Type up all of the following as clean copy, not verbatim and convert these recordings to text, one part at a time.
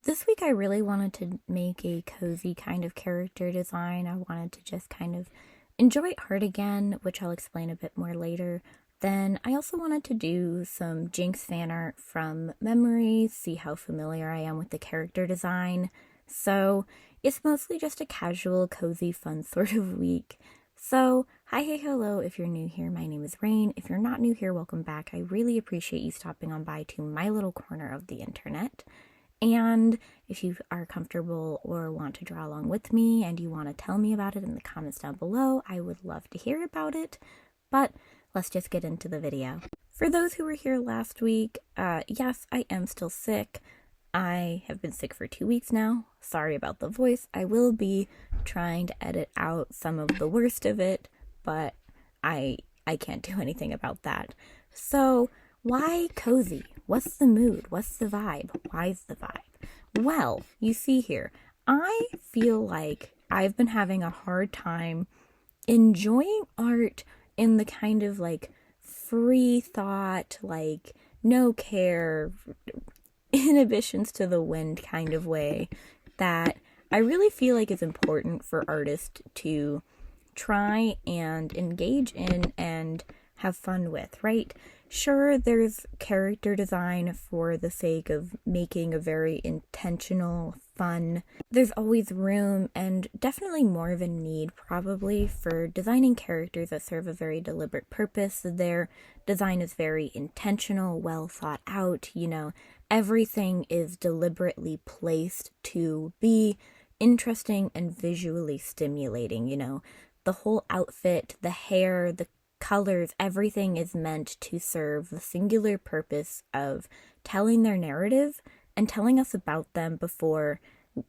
This week I really wanted to make a cozy kind of character design. I wanted to just kind of enjoy art again, which I'll explain a bit more later. Then I also wanted to do some Jinx fan art from memory, see how familiar I am with the character design. So it's mostly just a casual, cozy, fun sort of week. So, hi, hey, hello, if you're new here, my name is Rain. If you're not new here, welcome back. I really appreciate you stopping on by to my little corner of the internet. And if you are comfortable or want to draw along with me and you want to tell me about it in the comments down below, I would love to hear about it. But let's just get into the video. For those who were here last week, yes, I am still sick. I have been sick for 2 weeks now. Sorry about the voice. I will be trying to edit out some of the worst of it, but I can't do anything about that. So, why cozy? What's the mood? What's the vibe? Why's the vibe? Well, you see here, I feel like I've been having a hard time enjoying art in the kind of like free thought, like no care, inhibitions to the wind kind of way that I really feel like is important for artists to try and engage in and have fun with, right? Sure, there's character design for the sake of making a very intentional, fun. There's always room and definitely more of a need probably for designing characters that serve a very deliberate purpose. Their design is very intentional, well thought out, everything is deliberately placed to be interesting and visually stimulating, the whole outfit, the hair, the colors, everything is meant to serve the singular purpose of telling their narrative and telling us about them before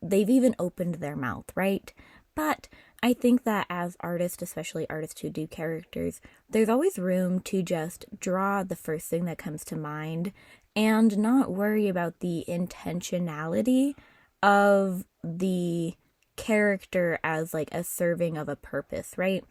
they've even opened their mouth, right? But I think that as artists, especially artists who do characters, there's always room to just draw the first thing that comes to mind and not worry about the intentionality of the character as like a serving of a purpose, right?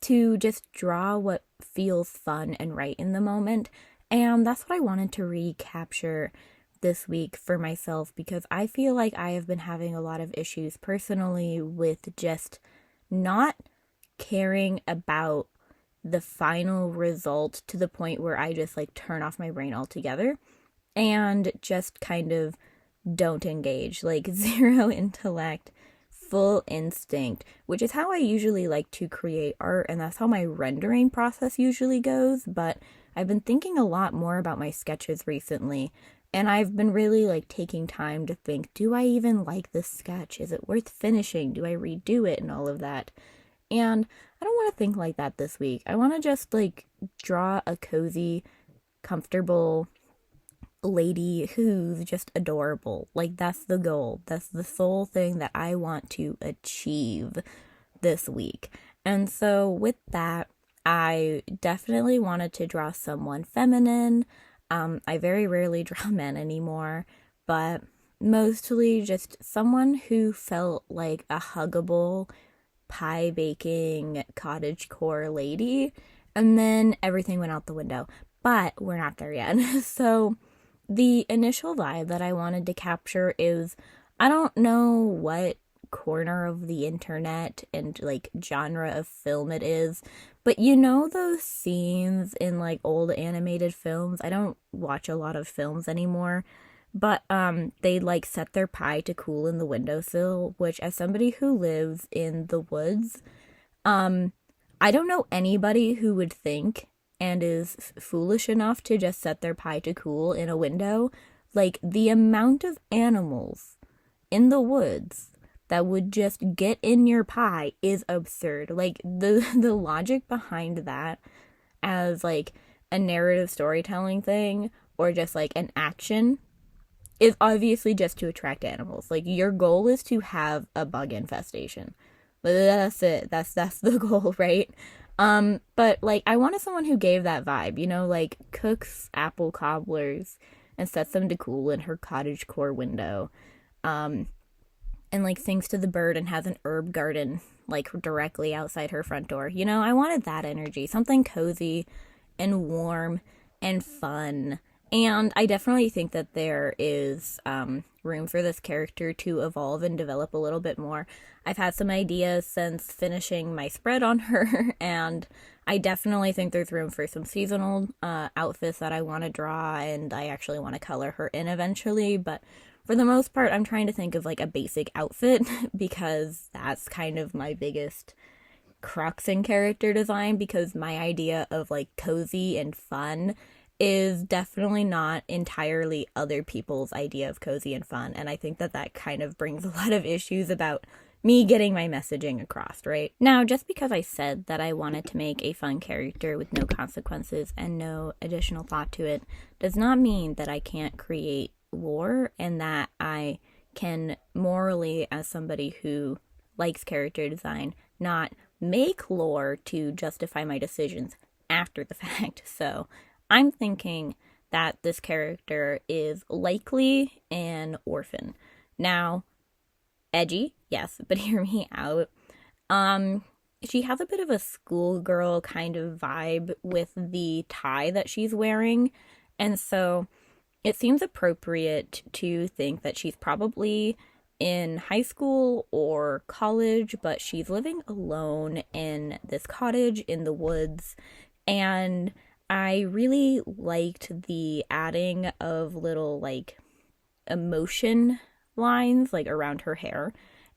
To just draw what feels fun and right in the moment. And that's what I wanted to recapture this week for myself, because I feel like I have been having a lot of issues personally with just not caring about the final result to the point where I just like turn off my brain altogether and just kind of don't engage, like zero intellect, full instinct, which is how I usually like to create art, and that's how my rendering process usually goes. But I've been thinking a lot more about my sketches recently, and I've been really like taking time to think, do I even like this sketch? Is it worth finishing? Do I redo it? And all of that. And I don't want to think like that this week. I want to just like draw a cozy, comfortable lady who's just adorable. Like, that's the goal. That's the sole thing that I want to achieve this week. And so with that, I definitely wanted to draw someone feminine. I very rarely draw men anymore, but mostly just someone who felt like a huggable, pie baking, cottagecore lady. And then everything went out the window. But we're not there yet. So the initial vibe that I wanted to capture is, I don't know what corner of the internet and like genre of film it is, but those scenes in like old animated films. I don't watch a lot of films anymore, but they like set their pie to cool in the windowsill, which, as somebody who lives in the woods, I don't know anybody who would think and is foolish enough to just set their pie to cool in a window. Like, the amount of animals in the woods that would just get in your pie is absurd. Like, the logic behind that as like a narrative storytelling thing or just like an action is obviously just to attract animals. Like, your goal is to have a bug infestation. That's it. That's the goal, right? But like, I wanted someone who gave that vibe, like cooks apple cobblers and sets them to cool in her cottagecore window, and like sings to the bird and has an herb garden like directly outside her front door. I wanted that energy, something cozy and warm and fun And I definitely think that there is room for this character to evolve and develop a little bit more. I've had some ideas since finishing my spread on her, and I definitely think there's room for some seasonal outfits that I want to draw, and I actually want to color her in eventually. But for the most part, I'm trying to think of like a basic outfit because that's kind of my biggest crux in character design, because my idea of like cozy and fun is definitely not entirely other people's idea of cozy and fun. And I think that that kind of brings a lot of issues about me getting my messaging across, right? Now, just because I said that I wanted to make a fun character with no consequences and no additional thought to it does not mean that I can't create lore and that I can morally, as somebody who likes character design, not make lore to justify my decisions after the fact. So I'm thinking that this character is likely an orphan. Now, edgy, yes, but hear me out. She has a bit of a schoolgirl kind of vibe with the tie that she's wearing, and so it seems appropriate to think that she's probably in high school or college, but she's living alone in this cottage in the woods, and I really liked the adding of little like emotion lines like around her hair,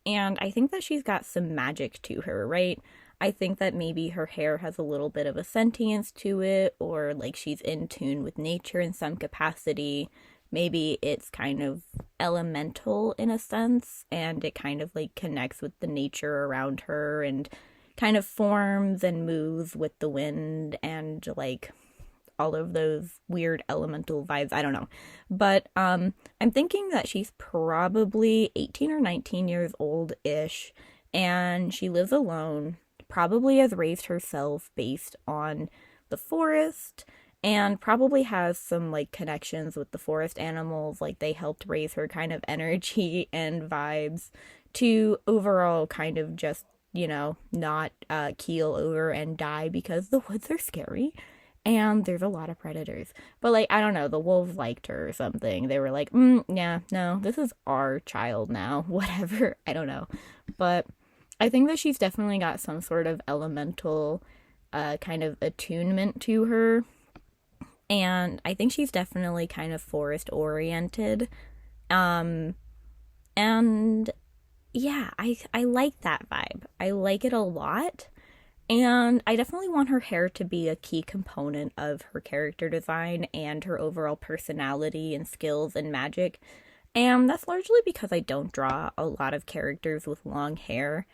and I think that she's got some magic to her, right? I think that maybe her hair has a little bit of a sentience to it, or like she's in tune with nature in some capacity. Maybe it's kind of elemental in a sense, and it kind of like connects with the nature around her and kind of forms and moves with the wind and like all of those weird elemental vibes. I don't know. But I'm thinking that she's probably 18 or 19 years old-ish, and she lives alone, probably has raised herself based on the forest, and probably has some like connections with the forest animals, like they helped raise her kind of energy and vibes to overall kind of just, you know, not keel over and die because the woods are scary and there's a lot of predators. But like, I don't know, the wolves liked her or something. They were like, yeah, no, this is our child now, whatever. I don't know. But I think that she's definitely got some sort of elemental kind of attunement to her. And I think she's definitely kind of forest oriented. And yeah, I like that vibe. I like it a lot. And I definitely want her hair to be a key component of her character design and her overall personality and skills and magic. And that's largely because I don't draw a lot of characters with long hair.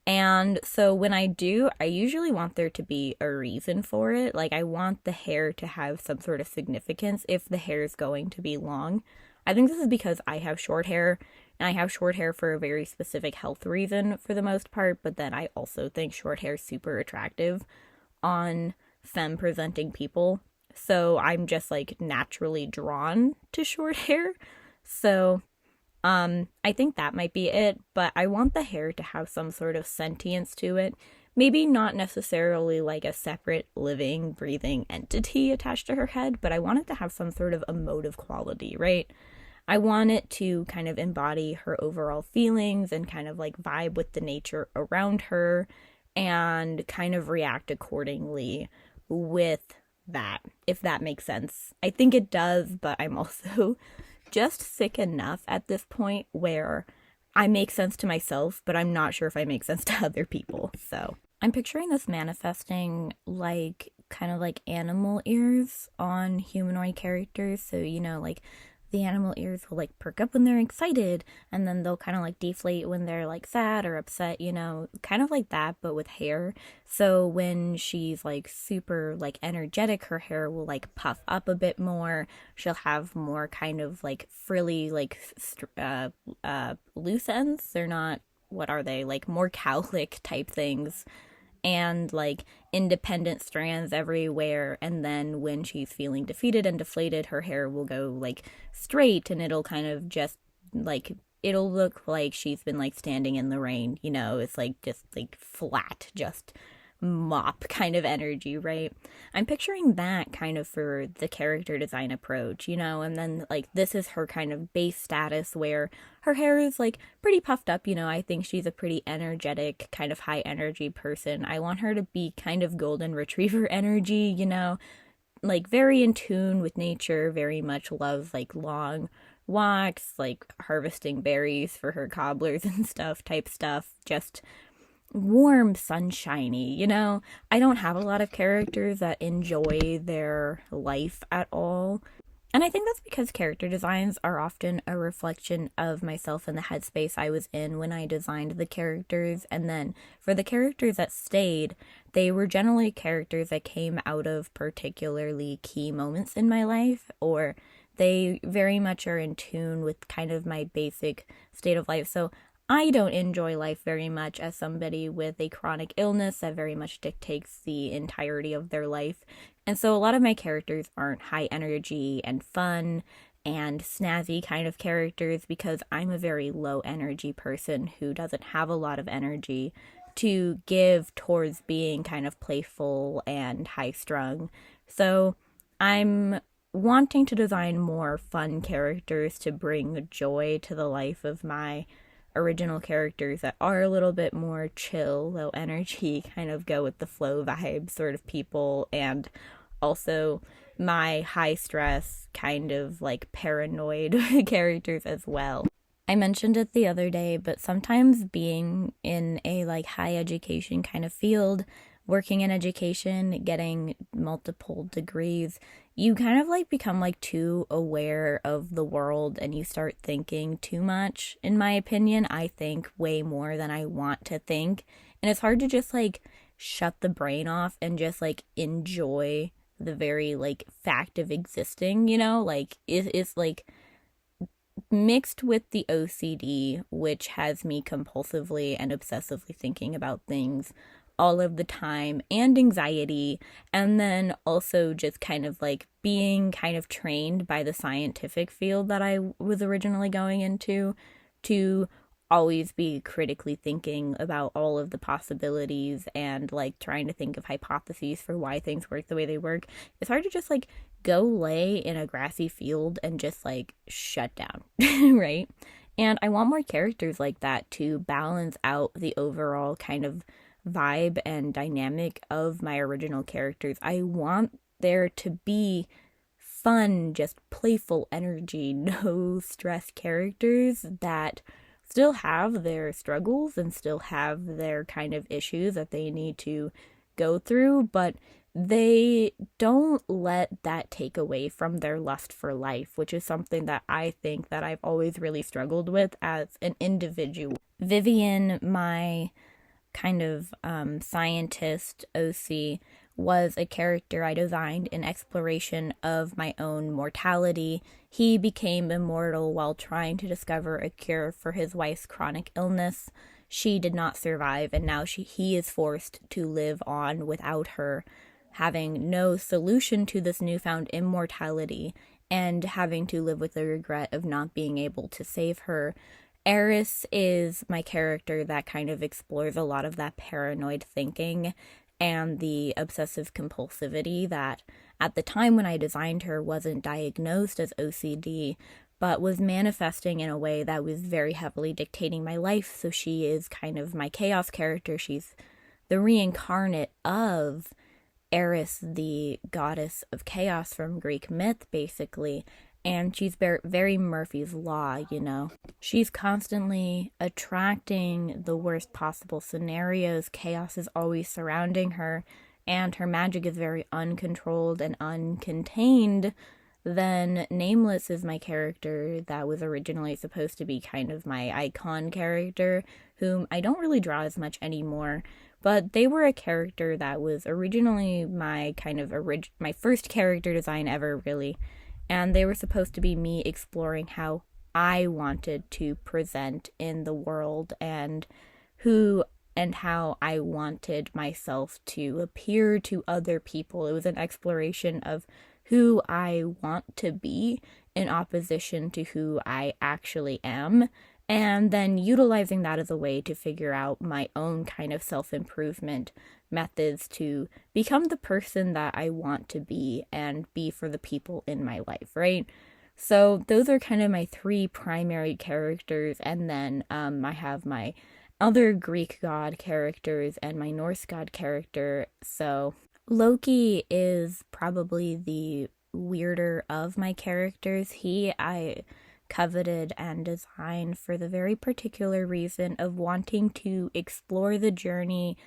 And so when I do, I usually want there to be a reason for it. Like, I want the hair to have some sort of significance if the hair is going to be long. I think this is because I have short hair, and I have short hair for a very specific health reason for the most part, but then I also think short hair is super attractive on femme-presenting people. So I'm just, like, naturally drawn to short hair. So I think that might be it, but I want the hair to have some sort of sentience to it. Maybe not necessarily like a separate living, breathing entity attached to her head, but I want it to have some sort of emotive quality, right? I want it to kind of embody her overall feelings and kind of like vibe with the nature around her and kind of react accordingly with that, if that makes sense. I think it does, but I'm also just sick enough at this point where I make sense to myself, but I'm not sure if I make sense to other people. So I'm picturing this manifesting like kind of like animal ears on humanoid characters. So, you know, like the animal ears will like perk up when they're excited, and then they'll kind of like deflate when they're like sad or upset, you know, kind of like that, but with hair. So when she's like super like energetic, her hair will like puff up a bit more. She'll have more kind of like frilly like loose ends. They're not, what are they, like more cowlick type things, and like independent strands everywhere. And then when she's feeling defeated and deflated, her hair will go like straight, and it'll kind of just like, it'll look like she's been like standing in the rain, you know. It's like just like flat, just mop kind of energy, right? I'm picturing that kind of for the character design approach, and then like this is her kind of base status where her hair is like pretty puffed up, I think she's a pretty energetic, kind of high energy person. I want her to be kind of golden retriever energy, like very in tune with nature, very much loves like long walks, like harvesting berries for her cobblers and stuff, type stuff, just warm, sunshiny, I don't have a lot of characters that enjoy their life at all. And I think that's because character designs are often a reflection of myself and the headspace I was in when I designed the characters. And then for the characters that stayed, they were generally characters that came out of particularly key moments in my life, or they very much are in tune with kind of my basic state of life. So I don't enjoy life very much as somebody with a chronic illness that very much dictates the entirety of their life. And so a lot of my characters aren't high energy and fun and snazzy kind of characters because I'm a very low energy person who doesn't have a lot of energy to give towards being kind of playful and high strung. So I'm wanting to design more fun characters to bring joy to the life of my original characters that are a little bit more chill, low energy, kind of go with the flow vibe sort of people, and also my high stress, kind of like paranoid characters as well. I mentioned it the other day, but sometimes being in a like high education kind of field, working in education, getting multiple degrees, you kind of like become like too aware of the world and you start thinking too much. In my opinion, I think way more than I want to think. And it's hard to just like shut the brain off and just like enjoy the very like fact of existing, like it's like mixed with the OCD, which has me compulsively and obsessively thinking about things all of the time, and anxiety, and then also just kind of like being kind of trained by the scientific field that I was originally going into to always be critically thinking about all of the possibilities and like trying to think of hypotheses for why things work the way they work. It's hard to just like go lay in a grassy field and just like shut down, right? And I want more characters like that to balance out the overall kind of vibe and dynamic of my original characters. I want there to be fun, just playful energy, no stress characters that still have their struggles and still have their kind of issues that they need to go through, but they don't let that take away from their lust for life, which is something that I think that I've always really struggled with as an individual. Vivian, my kind of scientist OC, was a character I designed in exploration of my own mortality. He became immortal while trying to discover a cure for his wife's chronic illness. She did not survive, and now he is forced to live on without her, having no solution to this newfound immortality, and having to live with the regret of not being able to save her. Eris is my character that kind of explores a lot of that paranoid thinking and the obsessive compulsivity that at the time when I designed her wasn't diagnosed as OCD, but was manifesting in a way that was very heavily dictating my life. So she is kind of my chaos character. She's the reincarnate of Eris, the goddess of chaos from Greek myth, basically. And she's very Murphy's Law, She's constantly attracting the worst possible scenarios. Chaos is always surrounding her, and her magic is very uncontrolled and uncontained. Then Nameless is my character that was originally supposed to be kind of my icon character, whom I don't really draw as much anymore. But they were a character that was originally my kind of my first character design ever, really. And they were supposed to be me exploring how I wanted to present in the world and how I wanted myself to appear to other people. It was an exploration of who I want to be in opposition to who I actually am. and then utilizing that as a way to figure out my own kind of self-improvement methods to become the person that I want to be and be for the people in my life, right? So those are kind of my three primary characters, and then I have my other Greek god characters and my Norse god character. So Loki is probably the weirder of my characters. I coveted and designed for the very particular reason of wanting to explore the journey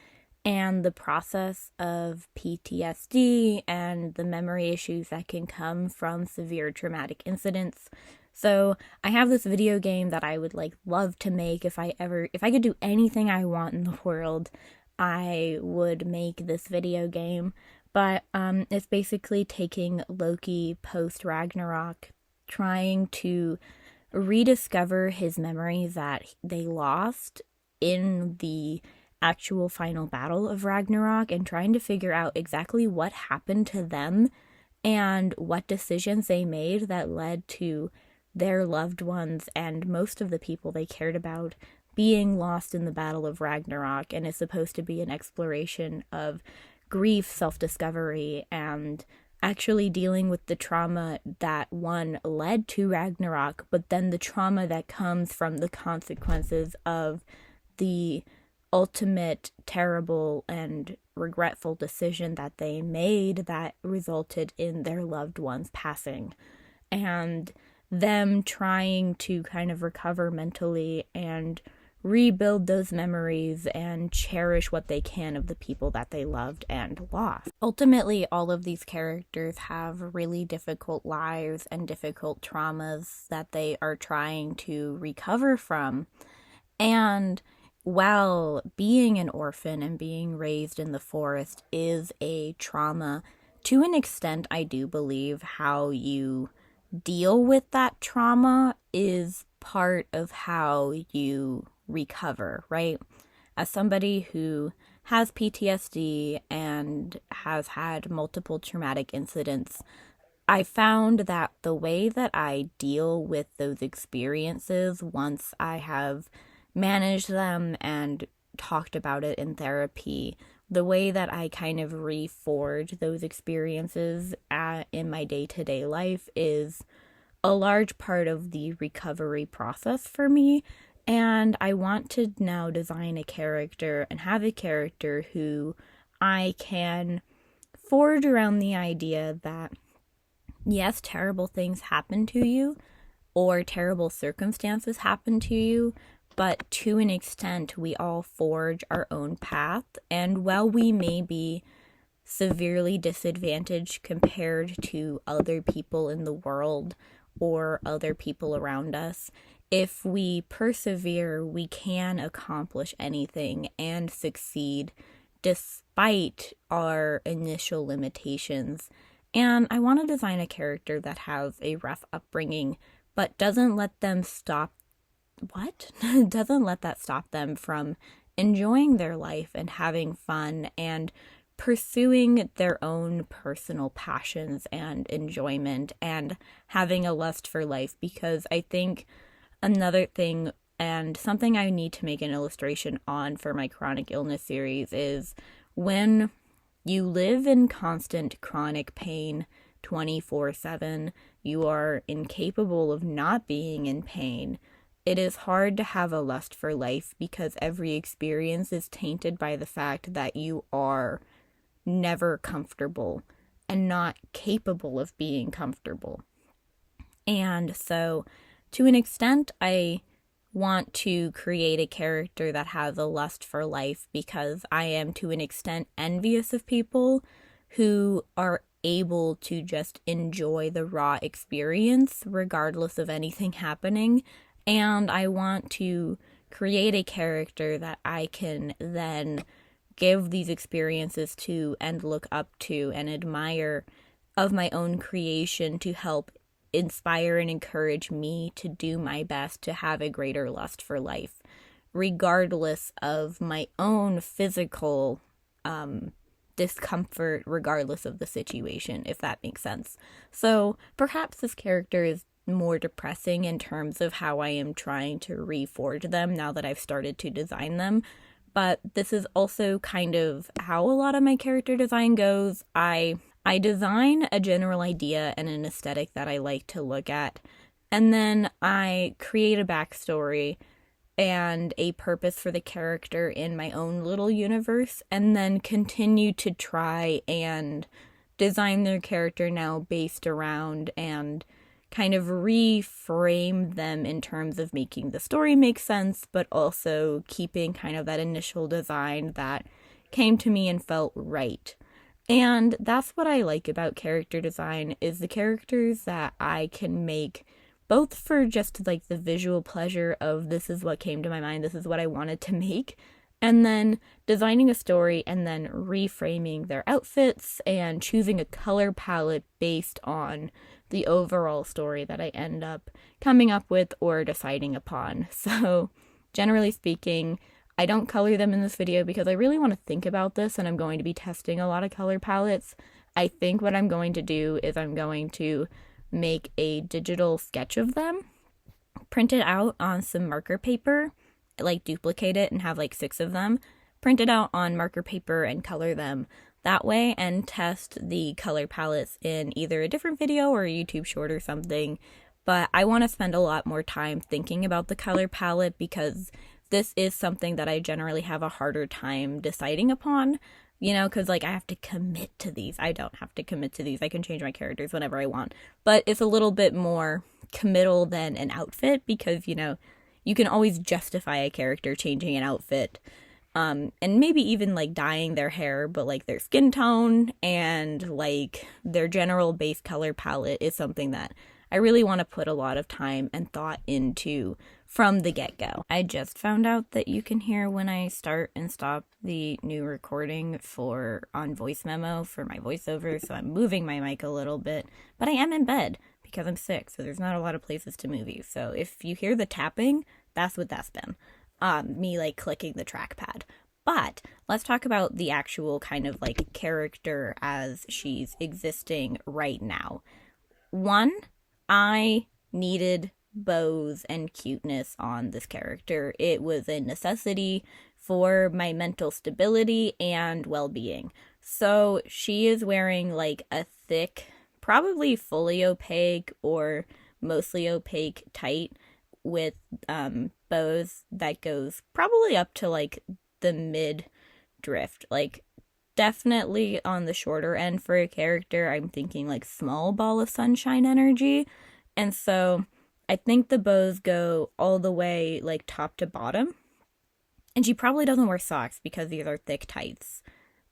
and the process of PTSD and the memory issues that can come from severe traumatic incidents. So I have this video game that I would love to make. If I could do anything I want in the world, I would make this video game. But it's basically taking Loki post Ragnarok, trying to rediscover his memories that they lost in the actual final battle of Ragnarok, and trying to figure out exactly what happened to them and what decisions they made that led to their loved ones and most of the people they cared about being lost in the Battle of Ragnarok. And is supposed to be an exploration of grief, self-discovery, and actually dealing with the trauma that one led to Ragnarok, but then the trauma that comes from the consequences of the ultimate terrible and regretful decision that they made that resulted in their loved ones passing, and them trying to kind of recover mentally and rebuild those memories and cherish what they can of the people that they loved and lost. Ultimately, all of these characters have really difficult lives and difficult traumas that they are trying to recover from. And while being an orphan and being raised in the forest is a trauma, to an extent, I do believe how you deal with that trauma is part of how you recover, right? As somebody who has PTSD and has had multiple traumatic incidents, I found that the way that I deal with those experiences, once I have managed them and talked about it in therapy, the way that I kind of reforge those experiences in my day-to-day life is a large part of the recovery process for me. And I want to now design a character and have a character who I can forge around the idea that, yes, terrible things happen to you or terrible circumstances happen to you, but to an extent, we all forge our own path. And while we may be severely disadvantaged compared to other people in the world or other people around us, if we persevere, we can accomplish anything and succeed despite our initial limitations. And I want to design a character that has a rough upbringing, but doesn't let them stop doesn't let that stop them from enjoying their life and having fun and pursuing their own personal passions and enjoyment and having a lust for life. Because I think another thing, and something I need to make an illustration on for my chronic illness series, is when you live in constant chronic pain 24/7, you are incapable of not being in pain. It is hard to have a lust for life because every experience is tainted by the fact that you are never comfortable and not capable of being comfortable. And so, to an extent, I want to create a character that has a lust for life because I am, to an extent, envious of people who are able to just enjoy the raw experience regardless of anything happening. And I want to create a character that I can then give these experiences to and look up to and admire of my own creation to help inspire and encourage me to do my best to have a greater lust for life, regardless of my own physical discomfort, regardless of the situation, if that makes sense. So perhaps this character is more depressing in terms of how I am trying to reforge them now that I've started to design them. But this is also kind of how a lot of my character design goes. I design a general idea and an aesthetic that I like to look at, and then I create a backstory and a purpose for the character in my own little universe, and then continue to try and design their character now based around and kind of reframe them in terms of making the story make sense, but also keeping kind of that initial design that came to me and felt right. And that's what I like about character design, is the characters that I can make both for just like the visual pleasure of this is what came to my mind, this is what I wanted to make, and then designing a story and then reframing their outfits and choosing a color palette based on the overall story that I end up coming up with or deciding upon. So generally speaking, I don't color them in this video because I really want to think about this, and I'm going to be testing a lot of color palettes. I think what I'm going to do is I'm going to make a digital sketch of them, print it out on some marker paper, like duplicate it and have like 6 of them, print it out on marker paper and color them that way, and test the color palettes in either a different video or a YouTube short or something. But I want to spend a lot more time thinking about the color palette because this is something that I generally have a harder time deciding upon, you know, because like I have to commit to these. I don't have to commit to these. I can change my characters whenever I want. But it's a little bit more committal than an outfit because, you know, you can always justify a character changing an outfit. And maybe even like dyeing their hair, but like their skin tone and like their general base color palette is something that I really want to put a lot of time and thought into from the get-go. I just found out that you can hear when I start and stop the new recording on voice memo for my voiceover, so I'm moving my mic a little bit, but I am in bed because I'm sick, so there's not a lot of places to move you. So if you hear the tapping, that's what that's been. Me like clicking the trackpad. But let's talk about the actual kind of like character as she's existing right now. One, I needed bows and cuteness on this character. It was a necessity for my mental stability and well-being. So she is wearing like a thick, probably fully opaque or mostly opaque tight with bows that goes probably up to like the mid drift, like definitely on the shorter end for a character. I'm thinking like small ball of sunshine energy, and so I think the bows go all the way like top to bottom, and she probably doesn't wear socks because these are thick tights,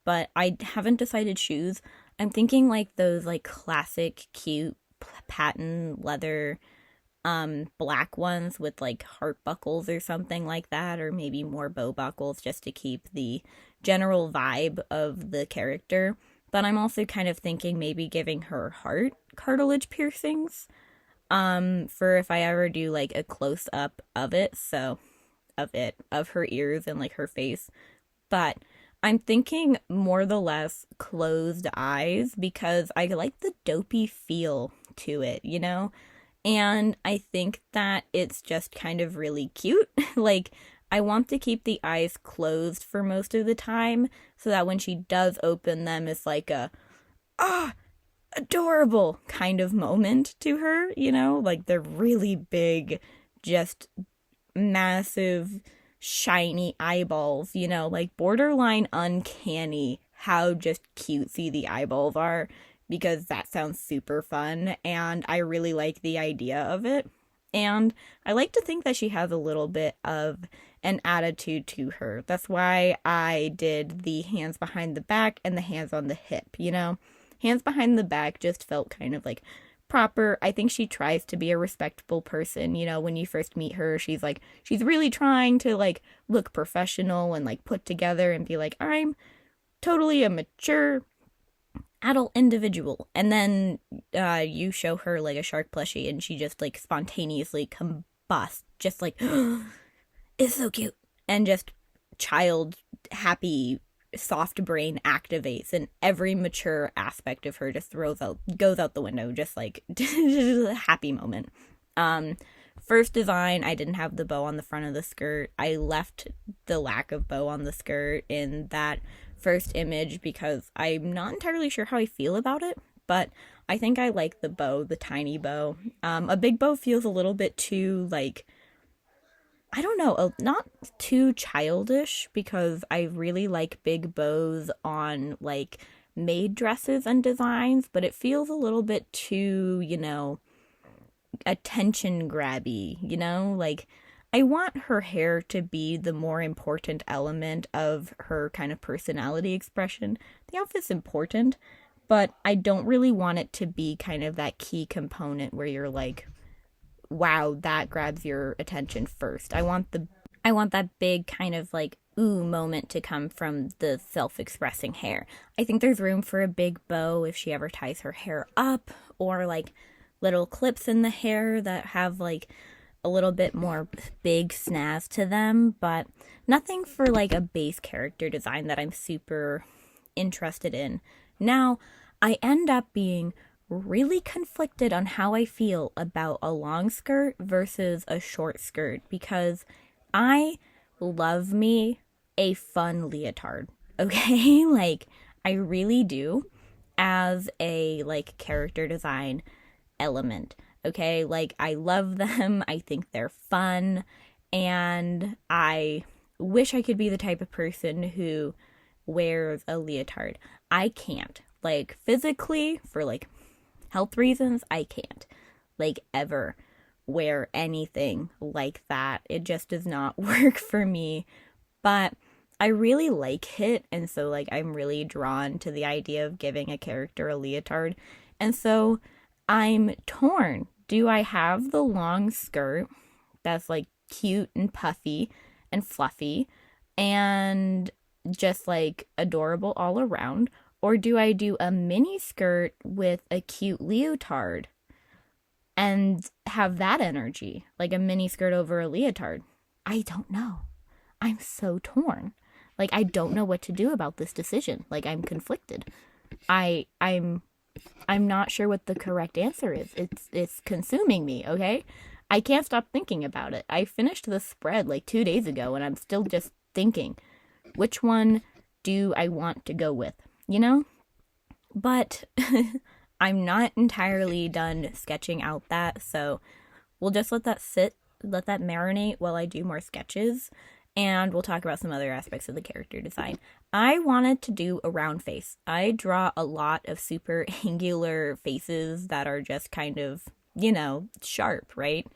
but I haven't decided shoes. I'm thinking like those like classic cute patent leather black ones with like heart buckles or something like that, or maybe more bow buckles just to keep the general vibe of the character. But I'm also kind of thinking maybe giving her heart cartilage piercings for if I ever do like a close up of it, of her ears and like her face. But I'm thinking more the less closed eyes because I like the dopey feel to it, you know? And I think that it's just kind of really cute. Like, I want to keep the eyes closed for most of the time so that when she does open them, it's like a, adorable kind of moment to her, you know? Like, they're really big, just massive, shiny eyeballs, you know? Like, borderline uncanny how just cutesy the eyeballs are, because that sounds super fun, and I really like the idea of it. And I like to think that she has a little bit of an attitude to her. That's why I did the hands behind the back and the hands on the hip, you know? Hands behind the back just felt kind of like proper. I think she tries to be a respectable person, you know? When you first meet her, she's really trying to like look professional and like put together and be like, I'm totally a mature adult individual. And then you show her like a shark plushie and she just like spontaneously combusts, just like it's so cute, and just child happy soft brain activates and every mature aspect of her just goes out the window, just like just a happy moment. First design, I didn't have the bow on the front of the skirt. I left the lack of bow on the skirt in that first image because I'm not entirely sure how I feel about it, but I think I like the bow, the tiny bow. A big bow feels a little bit too, like, I don't know, not too childish, because I really like big bows on, like, maid dresses and designs, but it feels a little bit too, attention grabby, like, I want her hair to be the more important element of her kind of personality expression. The outfit's important, but I don't really want it to be kind of that key component where you're like, wow, that grabs your attention first. I want that big kind of like ooh moment to come from the self-expressing hair. I think there's room for a big bow if she ever ties her hair up, or like little clips in the hair that have like a little bit more big snazz to them, but nothing for like a base character design that I'm super interested in. Now, I end up being really conflicted on how I feel about a long skirt versus a short skirt, because I love me a fun leotard, okay? Like, I really do, as a like character design element, okay? Like, I love them, I think they're fun, and I wish I could be the type of person who wears a leotard. I can't. Like, physically, for like health reasons, I can't like ever wear anything like that. It just does not work for me. But I really like it, and so like I'm really drawn to the idea of giving a character a leotard. And so I'm torn. Do I have the long skirt that's like cute and puffy and fluffy and just like adorable all around? Or do I do a mini skirt with a cute leotard and have that energy, like a mini skirt over a leotard? I don't know. I'm so torn. Like, I don't know what to do about this decision. Like, I'm conflicted. I'm not sure what the correct answer is. It's consuming me, okay? I can't stop thinking about it. I finished the spread like 2 days ago, and I'm still just thinking, which one do I want to go with? But I'm not entirely done sketching out that, so we'll just let that sit, let that marinate while I do more sketches, and we'll talk about some other aspects of the character design. I wanted to do a round face. I draw a lot of super angular faces that are just kind of, sharp, right?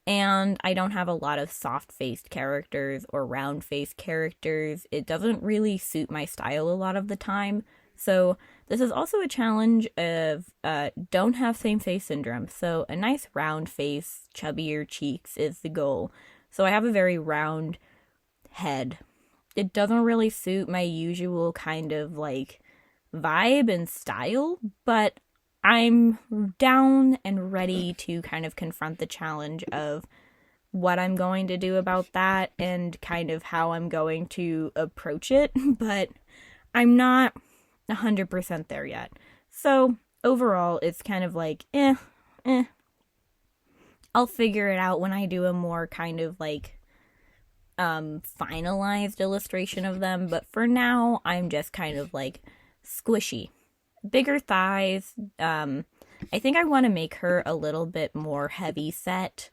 And I don't have a lot of soft-faced characters or round-faced characters. It doesn't really suit my style a lot of the time. So this is also a challenge of don't have same face syndrome. So a nice round face, chubbier cheeks is the goal. So I have a very round head. It doesn't really suit my usual kind of like vibe and style, but I'm down and ready to kind of confront the challenge of what I'm going to do about that and kind of how I'm going to approach it, but I'm not 100% there yet. So overall, it's kind of like, I'll figure it out when I do a more kind of like finalized illustration of them, but for now, I'm just kind of like squishy. Bigger thighs. I think I want to make her a little bit more heavy set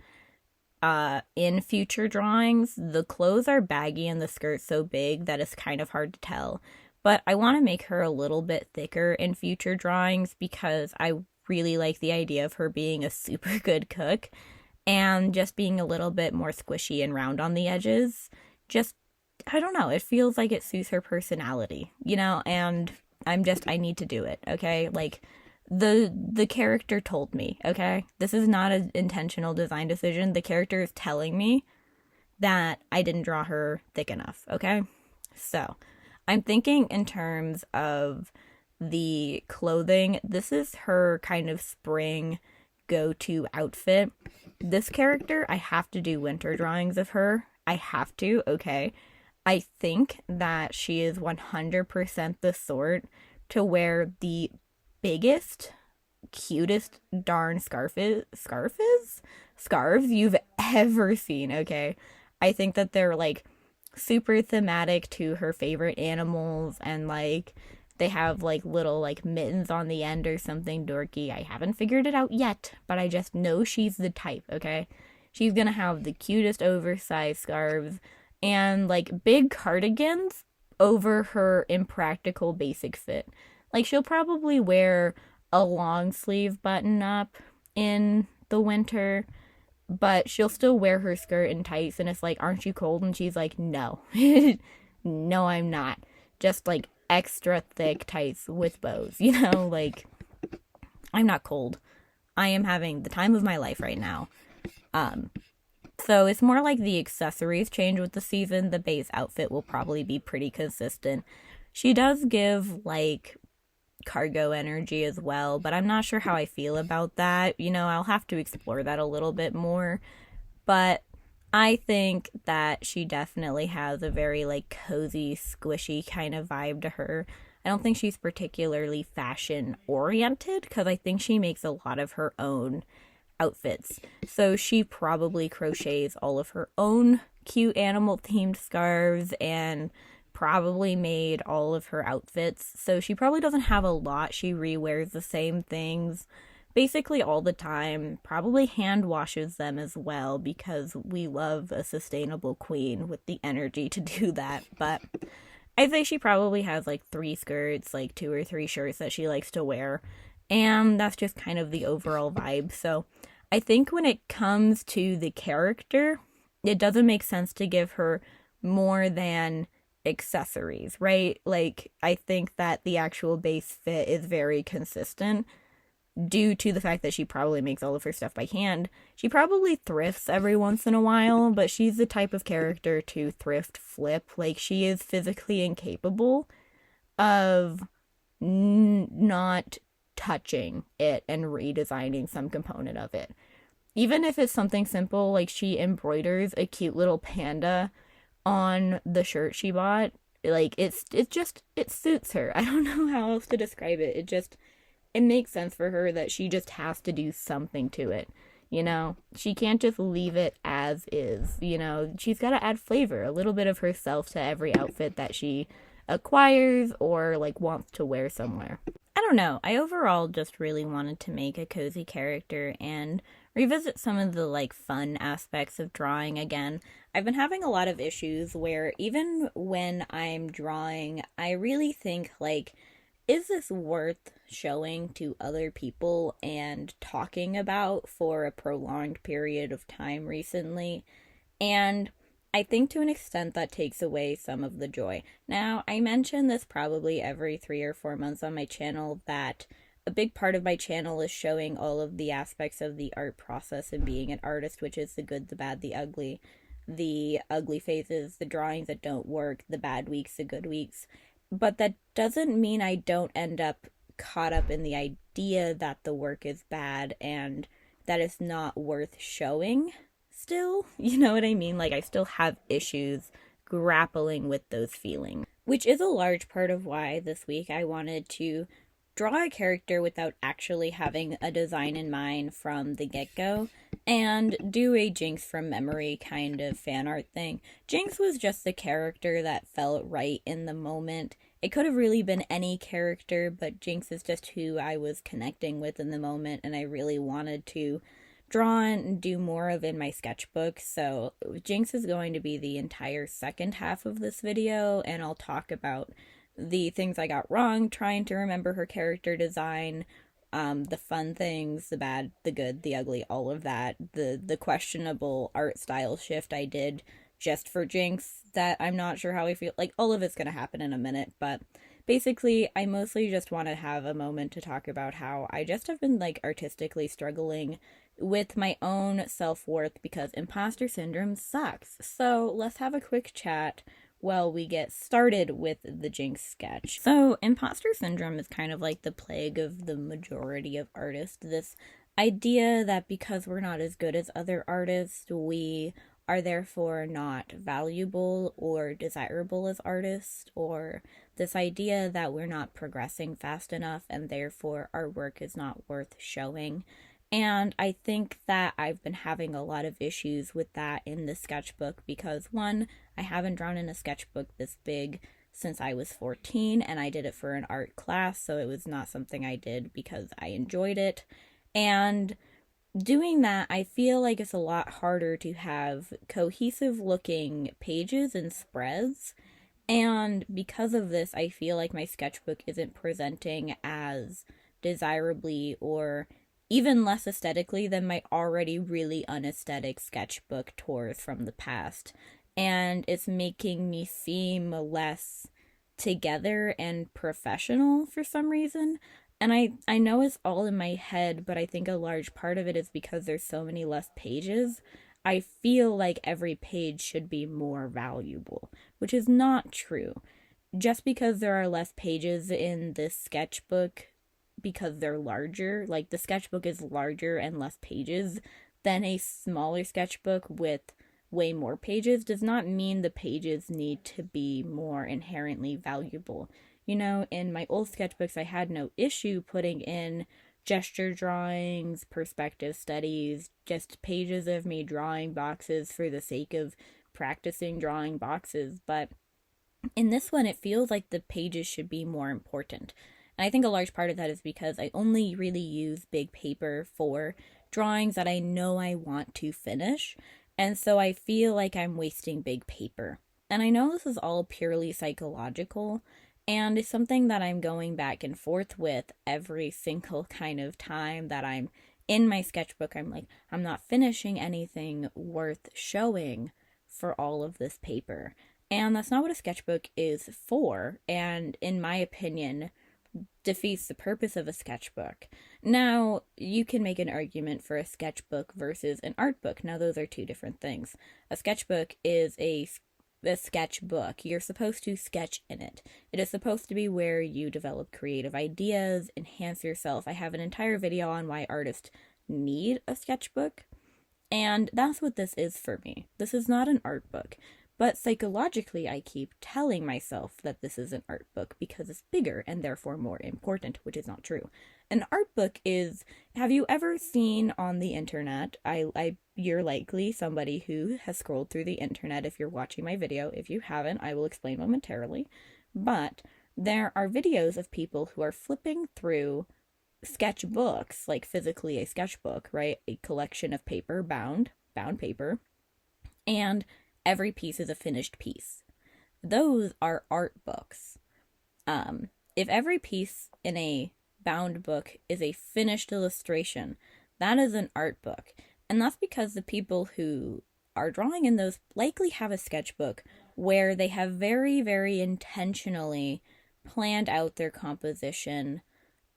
in future drawings. The clothes are baggy and the skirt's so big that it's kind of hard to tell. But I want to make her a little bit thicker in future drawings because I really like the idea of her being a super good cook and just being a little bit more squishy and round on the edges. Just, I don't know, it feels like it suits her personality, and I need to do it, okay? Like, the character told me, okay? This is not an intentional design decision. The character is telling me that I didn't draw her thick enough, okay? So, I'm thinking in terms of the clothing. This is her kind of spring go-to outfit. This character, I have to do winter drawings of her. I have to, okay? I think that she is 100% the sort to wear the biggest, cutest darn scarves you've ever seen, okay? I think that they're like super thematic to her favorite animals, and like they have like little like mittens on the end or something dorky. I haven't figured it out yet, but I just know she's the type, okay? She's gonna have the cutest oversized scarves and like big cardigans over her impractical basic fit. Like she'll probably wear a long sleeve button up in the winter, but she'll still wear her skirt and tights, and it's like, aren't you cold? And she's like, no. No, I'm not. Just like extra thick tights with bows, you know? Like, I'm not cold. I am having the time of my life right now. So it's more like the accessories change with the season. The base outfit will probably be pretty consistent. She does give like cargo energy as well, but I'm not sure how I feel about that. You know, I'll have to explore that a little bit more. But I think that she definitely has a very like cozy, squishy kind of vibe to her. I don't think she's particularly fashion oriented because I think she makes a lot of her own outfits. So she probably crochets all of her own cute animal themed scarves and probably made all of her outfits. So she probably doesn't have a lot. She rewears the same things basically all the time. Probably hand washes them as well because we love a sustainable queen with the energy to do that. But I'd say she probably has like 3 skirts, like 2 or 3 shirts that she likes to wear. And that's just kind of the overall vibe. So I think when it comes to the character, it doesn't make sense to give her more than accessories, right? Like, I think that the actual base fit is very consistent due to the fact that she probably makes all of her stuff by hand. She probably thrifts every once in a while, but she's the type of character to thrift flip. Like, she is physically incapable of not touching it and redesigning some component of it. Even if it's something simple, like she embroiders a cute little panda on the shirt she bought. Like it suits her. I don't know how else to describe it. It makes sense for her that she just has to do something to it. You know, she can't just leave it as is. You know, she's got to add flavor, a little bit of herself to every outfit that she acquires or like wants to wear somewhere. I don't know. I overall just really wanted to make a cozy character and revisit some of the like fun aspects of drawing again. I've been having a lot of issues where even when I'm drawing, I really think like, is this worth showing to other people and talking about for a prolonged period of time recently? And I think to an extent that takes away some of the joy. Now, I mention this probably every 3 or 4 months on my channel that a big part of my channel is showing all of the aspects of the art process and being an artist, which is the good, the bad, the ugly phases, the drawings that don't work, the bad weeks, the good weeks. But that doesn't mean I don't end up caught up in the idea that the work is bad and that it's not worth showing still. You know what I mean? Like, I still have issues grappling with those feelings, which is a large part of why this week I wanted to draw a character without actually having a design in mind from the get-go and do a Jinx from memory kind of fan art thing. Jinx was just the character that felt right in the moment. It could have really been any character, but Jinx is just who I was connecting with in the moment, and I really wanted to draw and do more of in my sketchbook. So Jinx is going to be the entire second half of this video, and I'll talk about the things I got wrong, trying to remember her character design, the fun things, the bad, the good, the ugly, all of that, the questionable art style shift I did just for Jinx that I'm not sure how I feel. Like, all of it's gonna happen in a minute, but basically I mostly just want to have a moment to talk about how I just have been like artistically struggling with my own self-worth because imposter syndrome sucks. So let's have a quick chat while we get started with the Jinx sketch. So imposter syndrome is kind of like the plague of the majority of artists. This idea that because we're not as good as other artists, we are therefore not valuable or desirable as artists, or this idea that we're not progressing fast enough and therefore our work is not worth showing. And I think that I've been having a lot of issues with that in the sketchbook because, one, I haven't drawn in a sketchbook this big since I was 14, and I did it for an art class, so it was not something I did because I enjoyed it. And doing that, I feel like it's a lot harder to have cohesive looking pages and spreads. And because of this, I feel like my sketchbook isn't presenting as desirably or even less aesthetically than my already really unaesthetic sketchbook tours from the past. And it's making me seem less together and professional for some reason. And I know it's all in my head, but I think a large part of it is because there's so many less pages. I feel like every page should be more valuable, which is not true. Just because there are less pages in this sketchbook because they're larger, like the sketchbook is larger and less pages than a smaller sketchbook with way more pages, does not mean the pages need to be more inherently valuable. You know, in my old sketchbooks, I had no issue putting in gesture drawings, perspective studies, just pages of me drawing boxes for the sake of practicing drawing boxes. But in this one, it feels like the pages should be more important. And I think a large part of that is because I only really use big paper for drawings that I know I want to finish. And so I feel like I'm wasting big paper. And I know this is all purely psychological, and it's something that I'm going back and forth with every single kind of time that I'm in my sketchbook. I'm like, I'm not finishing anything worth showing for all of this paper. And that's not what a sketchbook is for, and in my opinion, defeats the purpose of a sketchbook. Now, you can make an argument for a sketchbook versus an art book. Now, those are two different things. A sketchbook is a sketchbook. You're supposed to sketch in it. It is supposed to be where you develop creative ideas, enhance yourself. I have an entire video on why artists need a sketchbook, and that's what this is for me. This is not an art book. But psychologically, I keep telling myself that this is an art book because it's bigger and therefore more important, which is not true. An art book is, have you ever seen on the internet, you're likely somebody who has scrolled through the internet if you're watching my video. If you haven't, I will explain momentarily. But there are videos of people who are flipping through sketchbooks, like physically a sketchbook, right? A collection of paper, bound paper, and every piece is a finished piece. Those are art books. If every piece in a bound book is a finished illustration, that is an art book. And that's because the people who are drawing in those likely have a sketchbook where they have very, very intentionally planned out their composition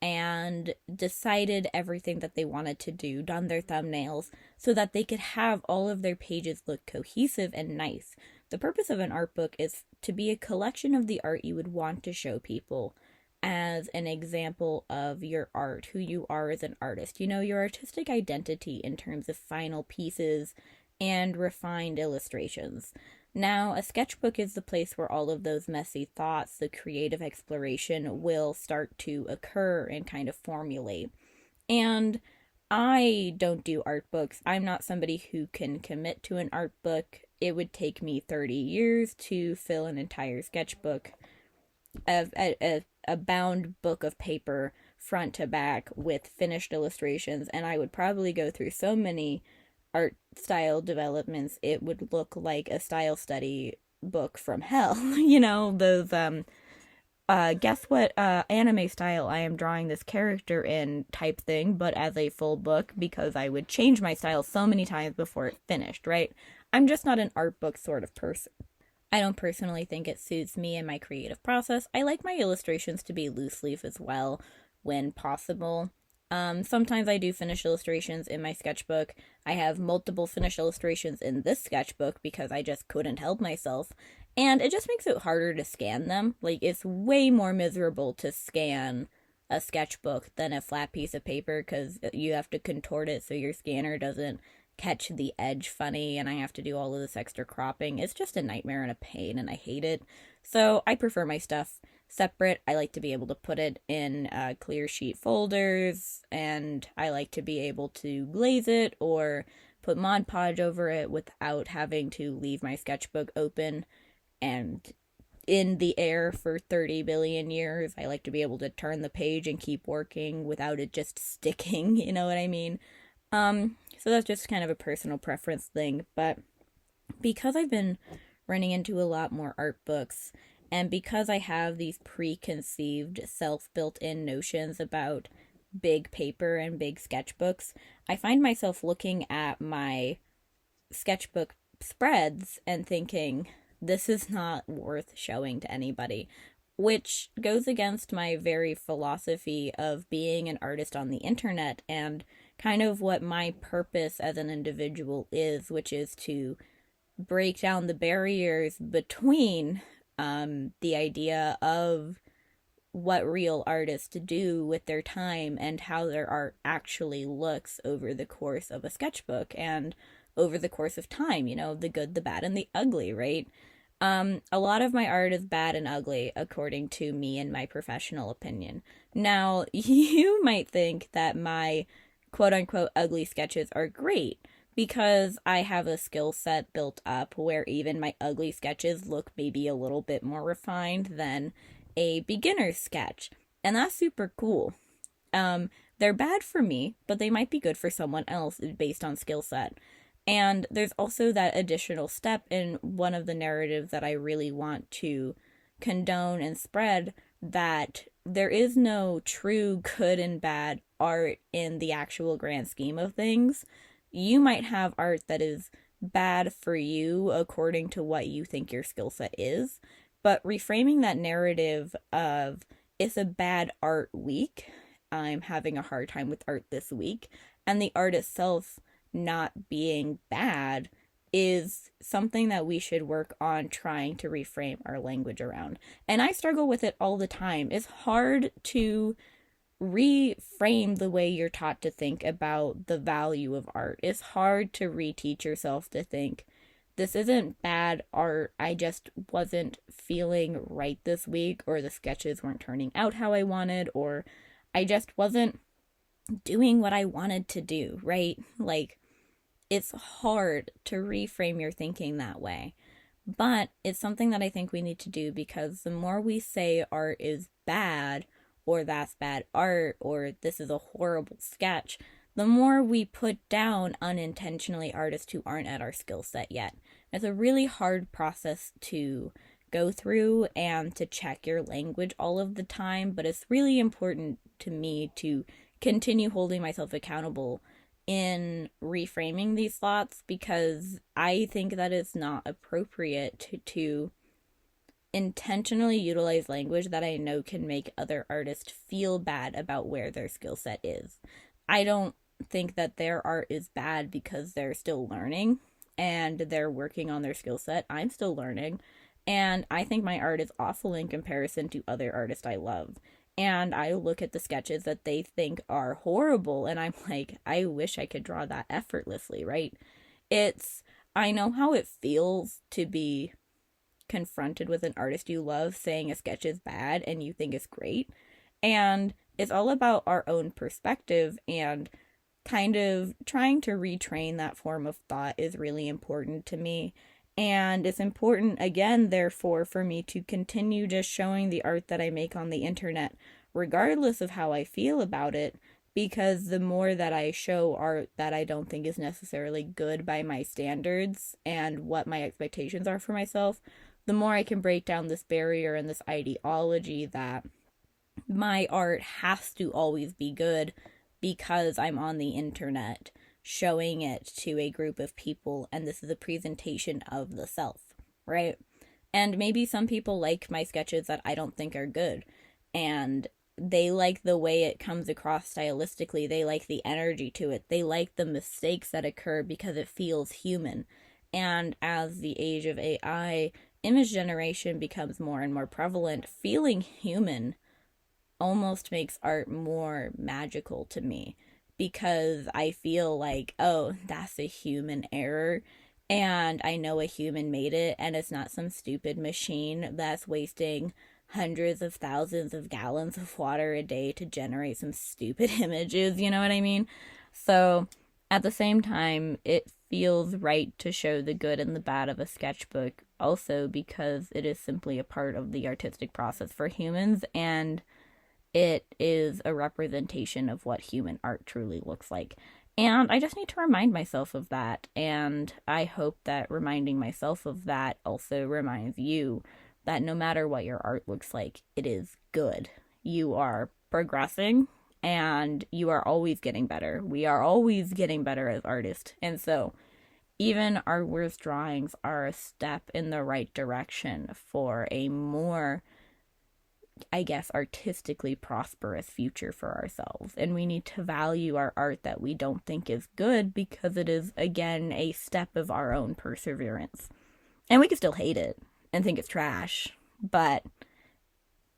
and decided everything that they wanted to do, done their thumbnails, so that they could have all of their pages look cohesive and nice. The purpose of an art book is to be a collection of the art you would want to show people as an example of your art, who you are as an artist. You know, your artistic identity in terms of final pieces and refined illustrations. Now, a sketchbook is the place where all of those messy thoughts, the creative exploration, will start to occur and kind of formulate. And I don't do art books. I'm not somebody who can commit to an art book. It would take me 30 years to fill an entire sketchbook of a bound book of paper front to back with finished illustrations, and I would probably go through so many art style developments, it would look like a style study book from hell. You know, those, guess what anime style I am drawing this character in type thing, but as a full book, because I would change my style so many times before it finished, right? I'm just not an art book sort of person. I don't personally think it suits me in my creative process. I like my illustrations to be loose leaf as well, when possible. Sometimes I do finished illustrations in my sketchbook. I have multiple finished illustrations in this sketchbook because I just couldn't help myself. And it just makes it harder to scan them. Like, it's way more miserable to scan a sketchbook than a flat piece of paper because you have to contort it so your scanner doesn't catch the edge funny and I have to do all of this extra cropping. It's just a nightmare and a pain and I hate it. So I prefer my stuff separate. I like to be able to put it in clear sheet folders, and I like to be able to glaze it or put Mod Podge over it without having to leave my sketchbook open and in the air for 30 billion years. I like to be able to turn the page and keep working without it just sticking, you know what I mean? So that's just kind of a personal preference thing, but because I've been running into a lot more art books, and because I have these preconceived self-built-in notions about big paper and big sketchbooks, I find myself looking at my sketchbook spreads and thinking, this is not worth showing to anybody, which goes against my very philosophy of being an artist on the internet and kind of what my purpose as an individual is, which is to break down the barriers between the idea of what real artists do with their time and how their art actually looks over the course of a sketchbook and over the course of time, you know, the good, the bad, and the ugly, right? A lot of my art is bad and ugly, according to me and my professional opinion. Now, you might think that my quote-unquote ugly sketches are great because I have a skill set built up where even my ugly sketches look maybe a little bit more refined than a beginner's sketch. And that's super cool. They're bad for me, but they might be good for someone else based on skill set. And there's also that additional step in one of the narratives that I really want to condone and spread, that there is no true good and bad art in the actual grand scheme of things. You might have art that is bad for you according to what you think your skill set is, but reframing that narrative of it's a bad art week, I'm having a hard time with art this week, and the art itself not being bad is something that we should work on trying to reframe our language around. And I struggle with it all the time. It's hard to reframe the way you're taught to think about the value of art. It's hard to reteach yourself to think, this isn't bad art, I just wasn't feeling right this week, or the sketches weren't turning out how I wanted, or I just wasn't doing what I wanted to do, right? Like, it's hard to reframe your thinking that way. But it's something that I think we need to do, because the more we say art is bad, or that's bad art, or this is a horrible sketch, the more we put down unintentionally artists who aren't at our skill set yet. It's a really hard process to go through and to check your language all of the time, but it's really important to me to continue holding myself accountable in reframing these thoughts, because I think that it's not appropriate to intentionally utilize language that I know can make other artists feel bad about where their skill set is. I don't think that their art is bad because they're still learning and they're working on their skill set. I'm still learning, and I think my art is awful in comparison to other artists I love. And I look at the sketches that they think are horrible, and I'm like, I wish I could draw that effortlessly, right? I know how it feels to be confronted with an artist you love saying a sketch is bad and you think it's great. And it's all about our own perspective, and kind of trying to retrain that form of thought is really important to me. And it's important, again, therefore, for me to continue just showing the art that I make on the internet, regardless of how I feel about it, because the more that I show art that I don't think is necessarily good by my standards and what my expectations are for myself, the more I can break down this barrier and this ideology that my art has to always be good because I'm on the internet showing it to a group of people, and this is a presentation of the self, right? And maybe some people like my sketches that I don't think are good, and they like the way it comes across stylistically, they like the energy to it, they like the mistakes that occur because it feels human. And as the age of AI, image generation becomes more and more prevalent, feeling human almost makes art more magical to me, because I feel like, oh, that's a human error. And I know a human made it, and it's not some stupid machine that's wasting hundreds of thousands of gallons of water a day to generate some stupid images, you know what I mean? So at the same time, it feels right to show the good and the bad of a sketchbook, also because it is simply a part of the artistic process for humans, and it is a representation of what human art truly looks like. And I just need to remind myself of that, and I hope that reminding myself of that also reminds you that no matter what your art looks like, it is good. You are progressing, and you are always getting better. We are always getting better as artists. And so even our worst drawings are a step in the right direction for a more, I guess, artistically prosperous future for ourselves. And we need to value our art that we don't think is good, because it is, again, a step of our own perseverance. And we can still hate it and think it's trash, but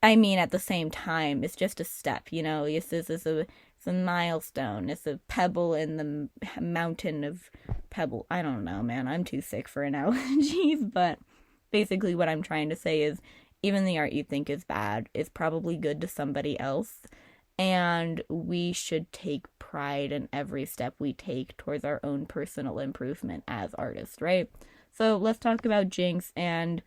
I mean, at the same time, it's just a step, you know. It's a milestone. It's a pebble in the mountain of pebble. I don't know, man. I'm too sick for analogies, but basically what I'm trying to say is even the art you think is bad is probably good to somebody else, and we should take pride in every step we take towards our own personal improvement as artists, right? So let's talk about Jinx and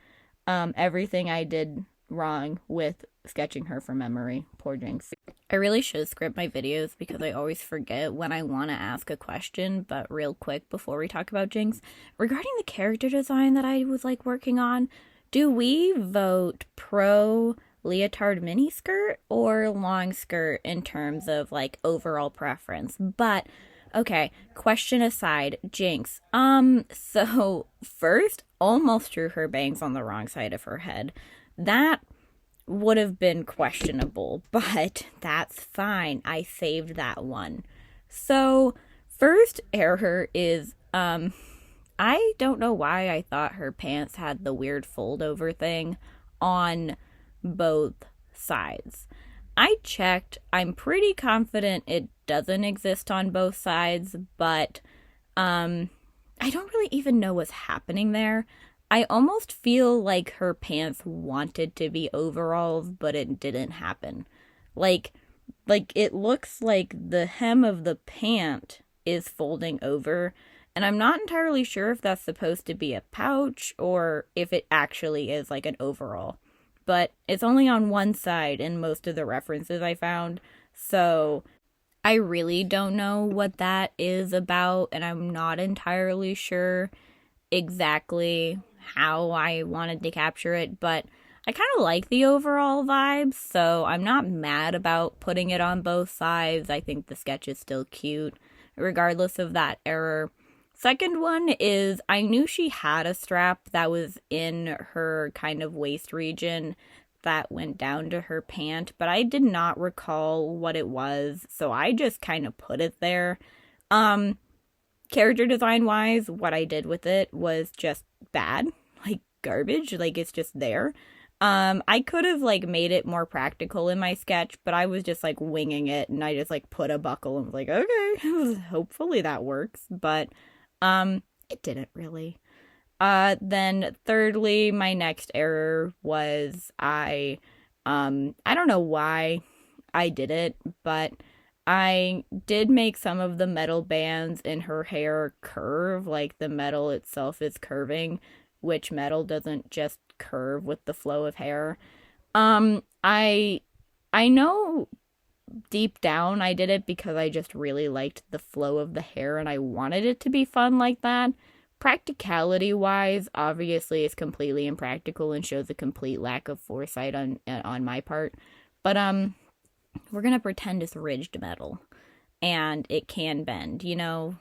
everything I did wrong with sketching her from memory. Poor Jinx. I really should script my videos because I always forget when I want to ask a question, but real quick before we talk about Jinx, regarding the character design that I was like working on, do we vote pro leotard miniskirt or long skirt in terms of like overall preference? But okay, question aside, Jinx. So first, almost drew her bangs on the wrong side of her head. That would have been questionable, but that's fine. I saved that one. So first error is, I don't know why I thought her pants had the weird fold over thing on both sides. I checked. I'm pretty confident it doesn't exist on both sides, but I don't really even know what's happening there. I almost feel like her pants wanted to be overalls, but it didn't happen. Like it looks like the hem of the pant is folding over, and I'm not entirely sure if that's supposed to be a pouch or if it actually is like an overall. But it's only on one side in most of the references I found, so I really don't know what that is about, and I'm not entirely sure exactly how I wanted to capture it, but I kind of like the overall vibes, so I'm not mad about putting it on both sides. I think the sketch is still cute, regardless of that error. Second one is I knew she had a strap that was in her kind of waist region that went down to her pant, but I did not recall what it was, so I just kind of put it there. Character design wise, what I did with it was just bad, like garbage, like it's just there. I could have like made it more practical in my sketch, but I was just like winging it, and I just like put a buckle and was like, okay, hopefully that works, but it didn't really. Then thirdly, my next error was I don't know why I did it, but I did make some of the metal bands in her hair curve, like the metal itself is curving, which metal doesn't just curve with the flow of hair. I know deep down I did it because I just really liked the flow of the hair and I wanted it to be fun like that. Practicality wise, obviously it's completely impractical and shows a complete lack of foresight on my part. But we're gonna pretend it's ridged metal and it can bend, you know.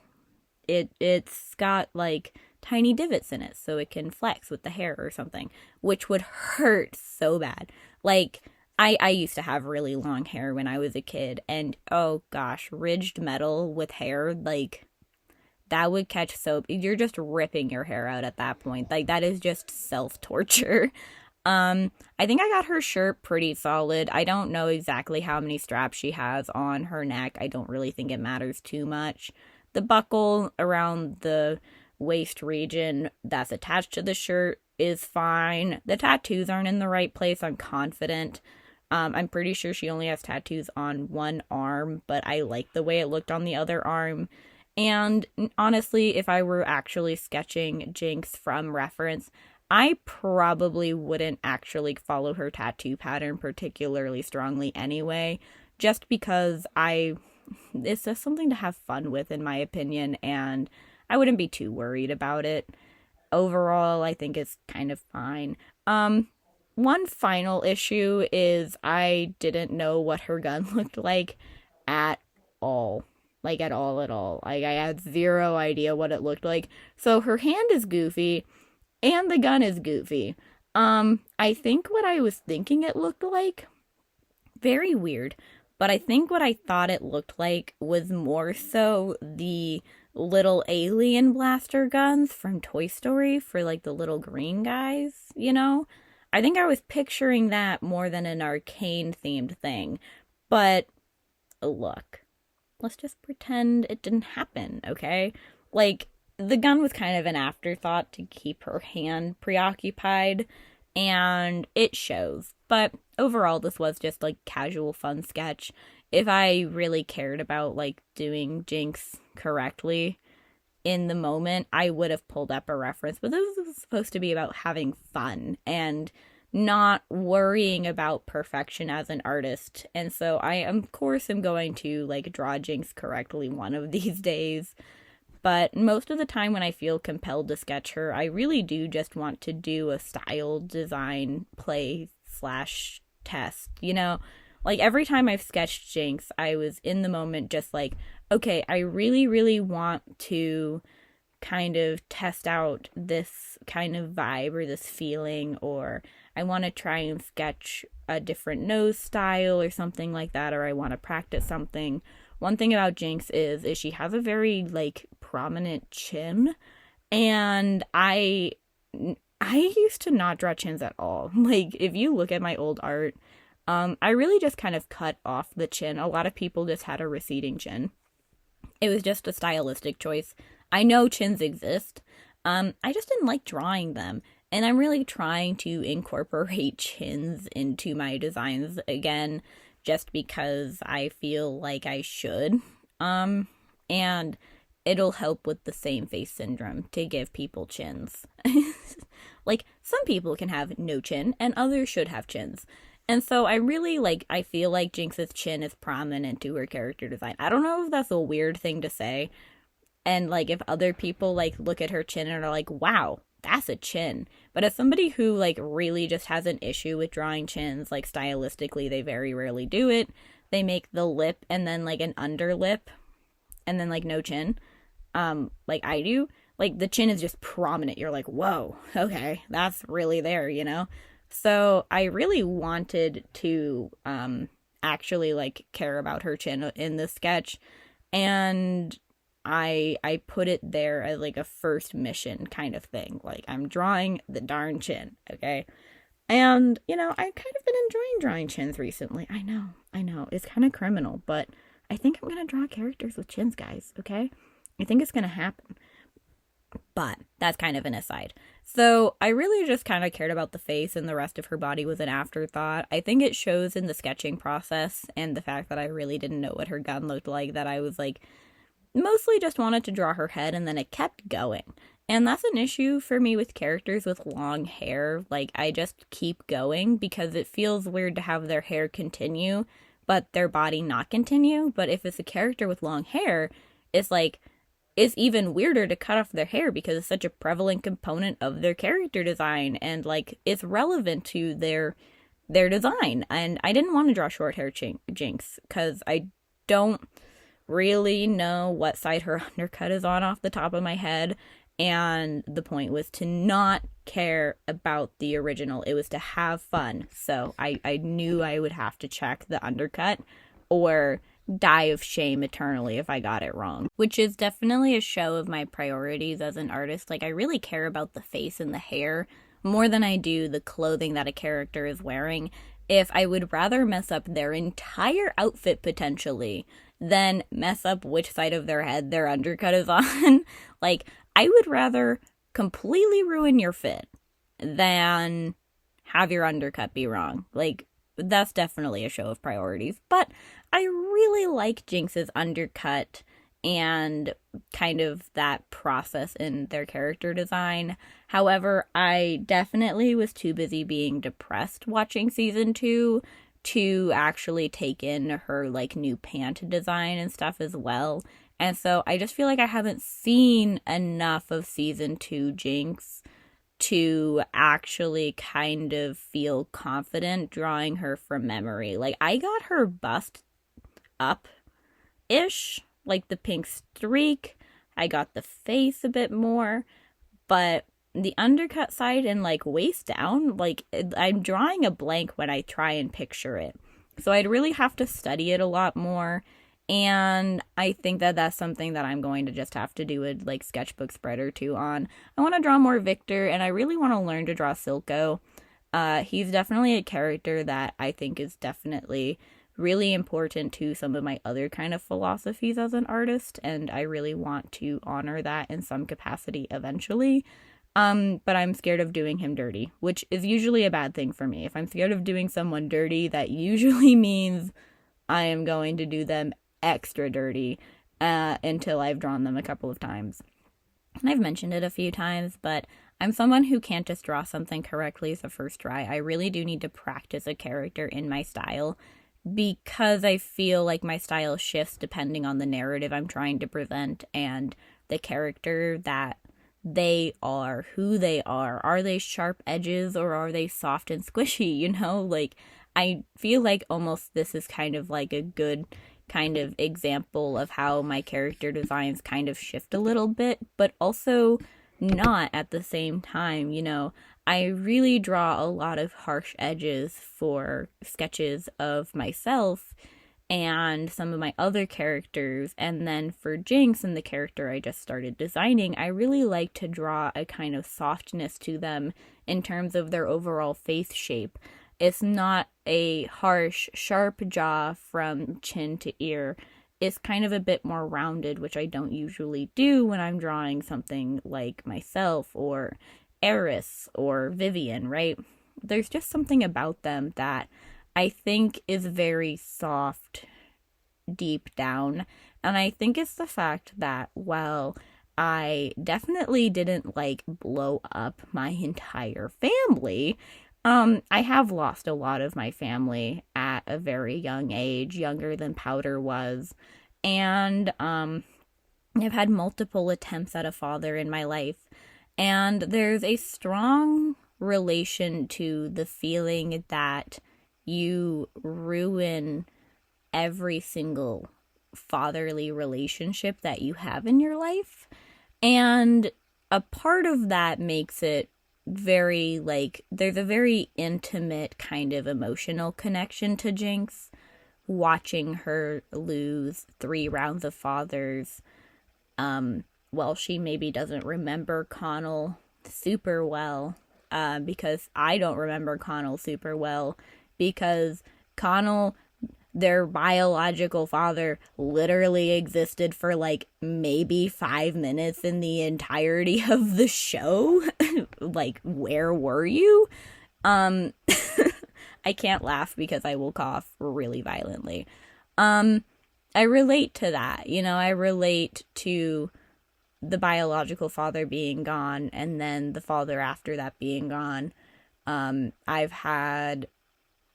It's got like tiny divots in it so it can flex with the hair or something, which would hurt so bad. Like I used to have really long hair when I was a kid, and oh gosh, ridged metal with hair, like that would catch so you're just ripping your hair out at that point. Like that is just self-torture. I think I got her shirt pretty solid. I don't know exactly how many straps she has on her neck. I don't really think it matters too much. The buckle around the waist region that's attached to the shirt is fine. The tattoos aren't in the right place, I'm confident. I'm pretty sure she only has tattoos on one arm, but I like the way it looked on the other arm. And honestly, if I were actually sketching Jinx from reference, I probably wouldn't actually follow her tattoo pattern particularly strongly anyway, just because it's just something to have fun with, in my opinion, and I wouldn't be too worried about it. Overall, I think it's kind of fine. One final issue is I didn't know what her gun looked like at all. Like, at all, at all. Like, I had zero idea what it looked like. So her hand is goofy, and the gun is goofy. I think what I was thinking it looked like, very weird, but I think what I thought it looked like was more so the little alien blaster guns from Toy Story for, like, the little green guys, you know? I think I was picturing that more than an arcane-themed thing. But, look, let's just pretend it didn't happen, okay? Like, the gun was kind of an afterthought to keep her hand preoccupied, and it shows. But overall, this was just, like, casual fun sketch. If I really cared about, like, doing Jinx correctly in the moment, I would have pulled up a reference. But this was supposed to be about having fun and not worrying about perfection as an artist. And so I, of course, am going to, like, draw Jinx correctly one of these days. But most of the time when I feel compelled to sketch her, I really do just want to do a style design play / test, you know? Like, every time I've sketched Jinx, I was in the moment just like, okay, I really, really want to kind of test out this kind of vibe or this feeling, or I want to try and sketch a different nose style or something like that, or I want to practice something. One thing about Jinx is she has a very, like, prominent chin, and I used to not draw chins at all. Like, if you look at my old art, I really just kind of cut off the chin. A lot of people just had a receding chin. It was just a stylistic choice. I know chins exist. I just didn't like drawing them. And I'm really trying to incorporate chins into my designs again, just because I feel like I should. And it'll help with the same face syndrome to give people chins. Like, some people can have no chin, and others should have chins. And so I feel like Jinx's chin is prominent to her character design. I don't know if that's a weird thing to say. And, like, if other people, like, look at her chin and are like, wow, that's a chin. But as somebody who, like, really just has an issue with drawing chins, like, stylistically, they very rarely do it. They make the lip and then, like, an under lip and then, like, no chin. Like I do. Like, the chin is just prominent. You're like, whoa, okay, that's really there, you know? So I really wanted to actually, like, care about her chin in the sketch, and I put it there as, like, a first mission kind of thing. Like, I'm drawing the darn chin, okay? And, you know, I've kind of been enjoying drawing chins recently. I know, it's kind of criminal, but I think I'm gonna draw characters with chins, guys, okay? I think it's gonna happen. But that's kind of an aside. So I really just kind of cared about the face, and the rest of her body was an afterthought. I think it shows in the sketching process and the fact that I really didn't know what her gun looked like, that I was like, mostly just wanted to draw her head, and then it kept going. And that's an issue for me with characters with long hair. Like, I just keep going because it feels weird to have their hair continue, but their body not continue. But if it's a character with long hair, it's like, it's even weirder to cut off their hair because it's such a prevalent component of their character design, and, like, it's relevant to their design. And I didn't want to draw short hair Jinx because I don't really know what side her undercut is on off the top of my head, and the point was to not care about the original. It was to have fun. So I knew I would have to check the undercut or die of shame eternally if I got it wrong, which is definitely a show of my priorities as an artist. Like, I really care about the face and the hair more than I do the clothing that a character is wearing. If I would rather mess up their entire outfit potentially than mess up which side of their head their undercut is on, like, I would rather completely ruin your fit than have your undercut be wrong. Like, that's definitely a show of priorities. But I really like Jinx's undercut and kind of that process in their character design. However, I definitely was too busy being depressed watching season 2 to actually take in her like new pant design and stuff as well. And so I just feel like I haven't seen enough of season 2 Jinx to actually kind of feel confident drawing her from memory. Like, I got her bust up-ish, like the pink streak. I got the face a bit more, but the undercut side and like waist down, like, I'm drawing a blank when I try and picture it. So I'd really have to study it a lot more. And I think that that's something that I'm going to just have to do a like sketchbook spread or two on. I want to draw more Victor, and I really want to learn to draw Silco. He's definitely a character that I think is definitely really important to some of my other kind of philosophies as an artist, and I really want to honor that in some capacity eventually. But I'm scared of doing him dirty, which is usually a bad thing for me. If I'm scared of doing someone dirty, that usually means I am going to do them extra dirty until I've drawn them a couple of times. And I've mentioned it a few times, but I'm someone who can't just draw something correctly as a first try. I really do need to practice a character in my style, because I feel like my style shifts depending on the narrative I'm trying to present and the character that they are, who they are. Are they sharp edges or are they soft and squishy, you know? Like, I feel like almost this is kind of like a good kind of example of how my character designs kind of shift a little bit, but also not at the same time, you know. I really draw a lot of harsh edges for sketches of myself and some of my other characters, and then for Jinx and the character I just started designing, I really like to draw a kind of softness to them in terms of their overall face shape. It's not a harsh, sharp jaw from chin to ear. It's kind of a bit more rounded, which I don't usually do when I'm drawing something like myself or Eris or Vivian, right? There's just something about them that I think is very soft deep down. And I think it's the fact that, well, I definitely didn't like blow up my entire family. I have lost a lot of my family at a very young age, younger than Powder was. And I've had multiple attempts at a father in my life. And there's a strong relation to the feeling that you ruin every single fatherly relationship that you have in your life. And a part of that makes it very, like, there's a very intimate kind of emotional connection to Jinx. Watching her lose 3 rounds of fathers, well, she maybe doesn't remember Connell super well, because I don't remember Connell super well, because Connell, their biological father, literally existed for like maybe 5 minutes in the entirety of the show. Like, where were you? I can't laugh because I will cough really violently. I relate to that, you know. I relate to the biological father being gone and then the father after that being gone. I've had,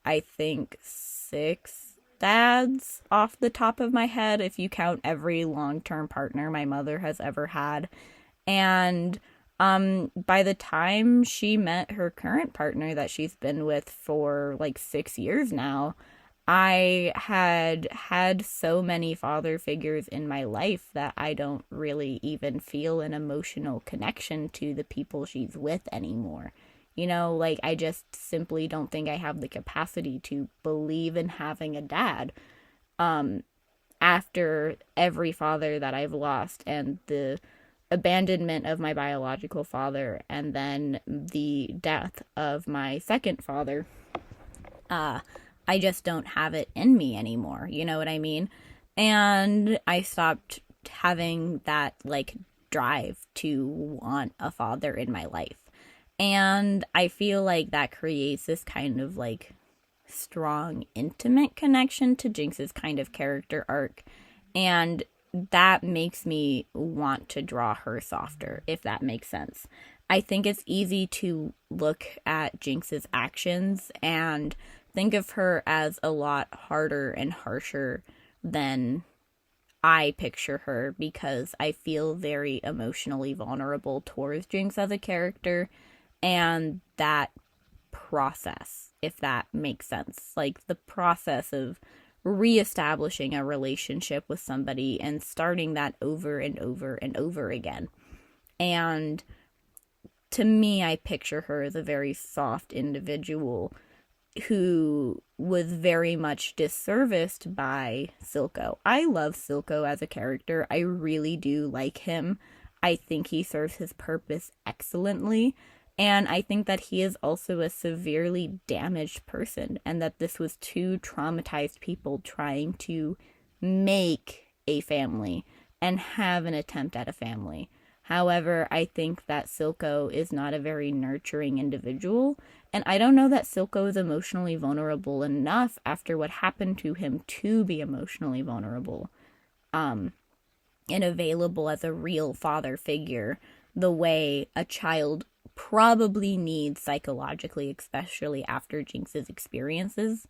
I think, 6 dads off the top of my head, if you count every long-term partner my mother has ever had. And by the time she met her current partner that she's been with for like 6 years now, I had so many father figures in my life that I don't really even feel an emotional connection to the people she's with anymore. You know, like, I just simply don't think I have the capacity to believe in having a dad after every father that I've lost and the abandonment of my biological father and then the death of my second father, I just don't have it in me anymore. You know what I mean? And I stopped having that like drive to want a father in my life. And I feel like that creates this kind of like strong, intimate connection to Jinx's kind of character arc. And that makes me want to draw her softer, if that makes sense. I think it's easy to look at Jinx's actions and think of her as a lot harder and harsher than I picture her, because I feel very emotionally vulnerable towards Jinx as a character, and that process, if that makes sense. Like the process of reestablishing a relationship with somebody and starting that over and over and over again. And to me, I picture her as a very soft individual who was very much disserviced by Silco. I love Silco as a character. I really do like him. I think he serves his purpose excellently. And I think that he is also a severely damaged person, and that this was two traumatized people trying to make a family and have an attempt at a family. However, I think that Silco is not a very nurturing individual, and I don't know that Silco is emotionally vulnerable enough after what happened to him to be emotionally vulnerable and available as a real father figure the way a child probably needs psychologically, especially after Jinx's experiences.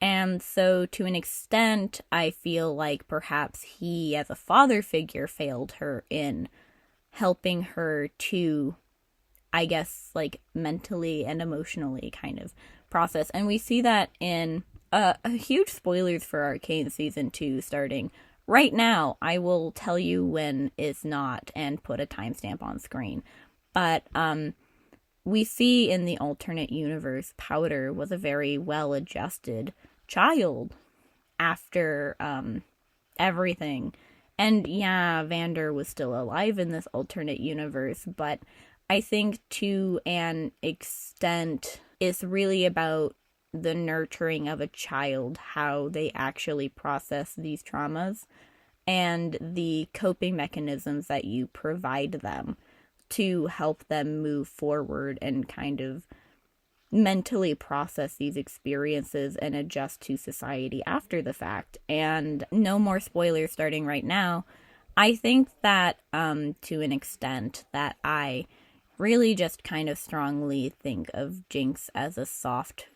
And so to an extent, I feel like perhaps he as a father figure failed her in helping her to, I guess, like mentally and emotionally kind of process. And we see that in a huge spoilers for Arcane Season 2 starting right now. I will tell you when it's not and put a timestamp on screen. But we see in the alternate universe, Powder was a very well-adjusted child after everything. And yeah, Vander was still alive in this alternate universe, but I think to an extent it's really about the nurturing of a child, how they actually process these traumas, and the coping mechanisms that you provide them to help them move forward and kind of mentally process these experiences and adjust to society after the fact. And no more spoilers starting right now. I think that to an extent that I really just kind of strongly think of Jinx as a soft